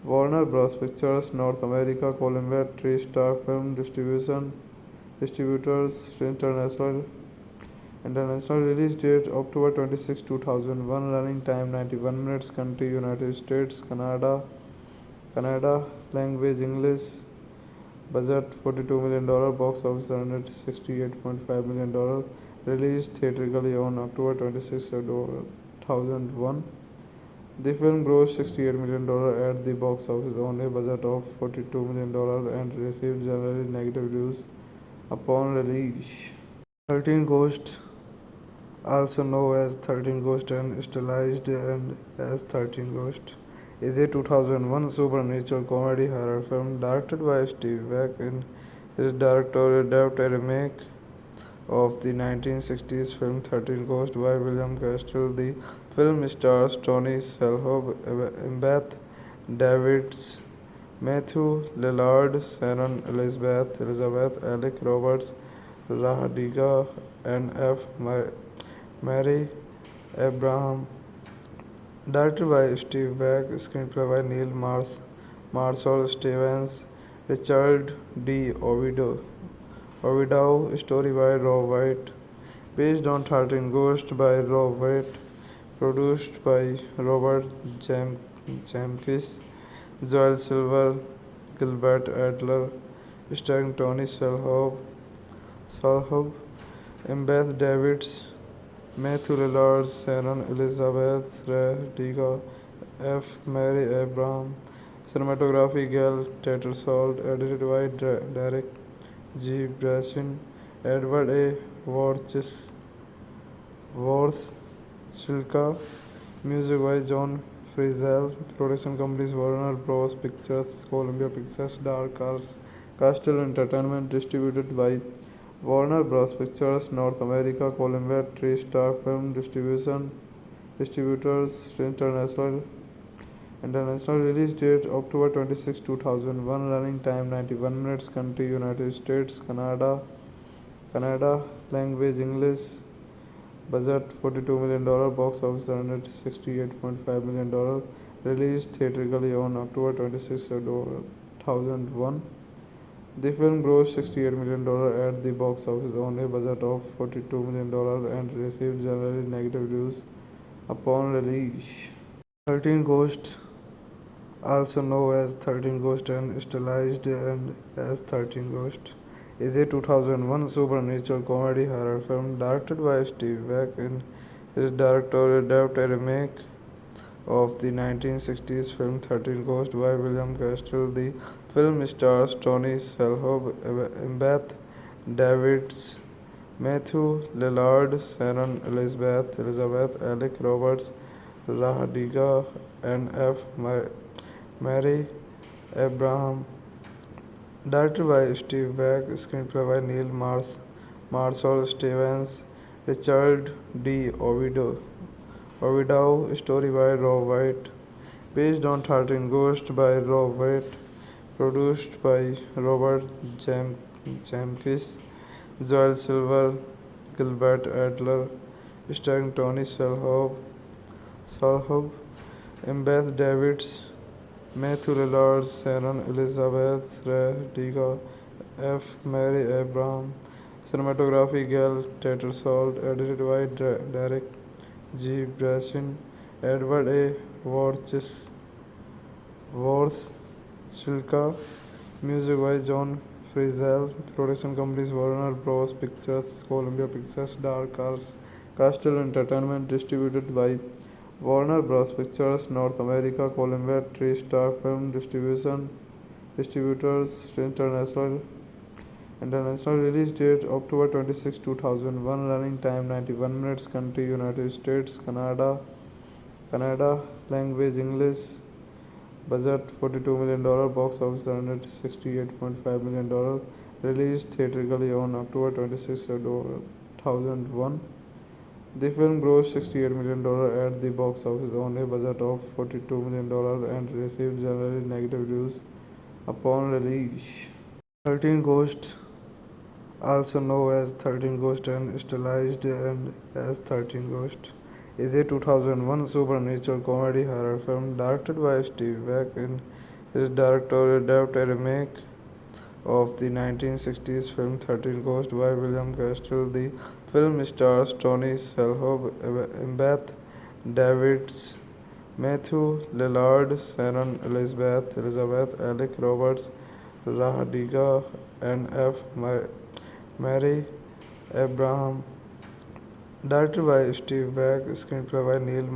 Warner Bros. Pictures North America, Columbia TriStar Film Distribution, Distributors International. International release date October 26, 2001. Running time 91 minutes. Country United States, Canada. Language English. Budget $42 million. Box office $168.5 million. Released theatrically on October 26, 2001. The film grossed $68 million at the box office on a budget of $42 million and received generally negative reviews upon release. 13 Ghosts, also known as 13 Ghosts and stylized and as 13 Ghosts, is a 2001 supernatural comedy horror film directed by Steve Beck. In his directorial debut, a remake of the 1960s film 13 Ghosts by William Castle. The film stars Tony Shalhoub, Beth Davids, Matthew Lillard, Sharon Elizabeth, Alec Roberts, Rahadiga, and F. Mary Abraham. Directed by Steve Beck, screenplay by Neil Marshall Stevens, Richard D. Ovidio, story by Rob White, based on 13 Ghosts by Rob White, produced by Robert Zemeckis, Joel Silver, Gilbert Adler, starring Tony Shalhoub, Beth Davids, Matthew Lillard, Sharon Elizabeth, Rahadiga, F. Mary Abraham. Cinematography Gail Tattersall, edited by Derek G. Brashin, Edward A. Warshilka, music by John Frizzell, production companies Warner Bros. Pictures, Columbia Pictures, Dark Horse, Castle Entertainment, distributed by Warner Bros. Pictures North America, Columbia TriStar Film Distribution, Distributors International. International release date October 26, 2001. Running time 91 minutes. Country United States, Canada. Language English. Budget $42 million. Box office $168.5 million. Released theatrically on October 26, 2001. The film grossed $68 million at the box office on a budget of $42 million and received generally negative reviews upon release. 13 Ghosts, also known as 13 Ghosts and stylized and as 13 Ghosts, is a 2001 supernatural comedy horror film directed by Steve Beck. In his directorial debut, a remake of the 1960s film 13 Ghosts by William Castle. The film stars Tony Shalhoub, Beth Davids, Matthew Lillard, Sharon Elizabeth, Alec Roberts, Rahadiga, and F. Mary Abraham. Directed by Steve Beck, screenplay by Neil Marshall Stevens, Richard D. Ovidio, story by Rob White, based on 13 Ghosts by Rob White, produced by Robert Zemeckis, Joel Silver, Gilbert Adler, starring Tony Shalhoub, Beth Davids, Matthew Lillard, Sharon Elizabeth, Rahadiga, F. Mary Abraham. Cinematography Gail Tattersall, edited by Derek G. Brashin, Edward A. Warshilka, music by John Frizzell, production companies Warner Bros. Pictures, Columbia Pictures, Dark Horse, Castle Entertainment, distributed by Warner Bros. Pictures North America, Columbia TriStar Film Distribution, Distributors International. International release date October 26, 2001. Running time 91 minutes. Country United States, Canada. Language English. Budget $42 million. Box office $168.5 million. Released theatrically on October 26, 2001. The film grossed $68 million at the box office on a budget of $42 million and received generally negative reviews upon release. 13 Ghosts, also known as 13 Ghosts and stylized and as 13 Ghosts, is a 2001 supernatural comedy horror film directed by Steve Beck. In his directorial adapted a remake of the 1960s film 13 Ghosts by William Castle. The film stars Tony Shalhoub, Beth Davids, Matthew Lillard, Sharon Elizabeth, Alec Roberts, Rahadiga, and Mary Abraham. Directed by Steve Beck, screenplay by Neil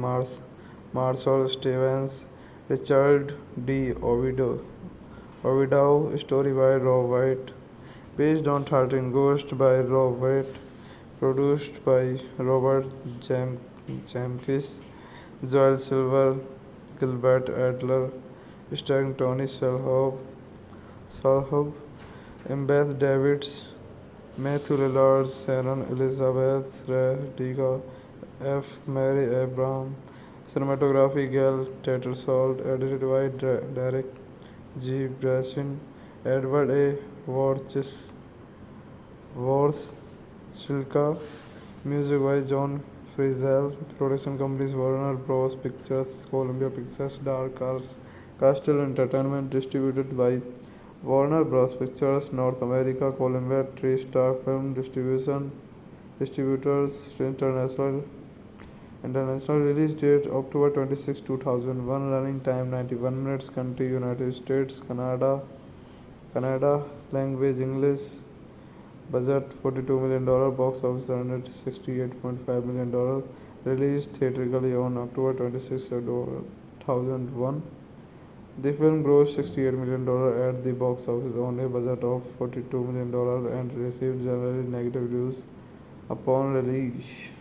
Marshall Stevens, Richard D. Ovidow, story by Rob White, based on 13 Ghosts by Rob White, produced by Robert Zemeckis, Joel Silver, Gilbert Adler, starring Tony Shalhoub, Beth Davids, Matthew Lillard, Sharon Elizabeth Radiga, F. Mary Abraham, cinematography Gail Tattersall, edited by Derek G. Brashin, Edward A. Warshilka, music by John Frizzell, production companies Warner Bros. Pictures, Columbia Pictures, Dark Castle Entertainment, distributed by Warner Bros. Pictures North America, Columbia TriStar Film Distributors International release date October 26, 2001, running time 91 minutes, country United States, Canada, language English, budget $42 million, box office $168.5 million, released theatrically on October 26, 2001. The film grossed $68 million at the box office on a budget of $42 million and received generally negative reviews upon release.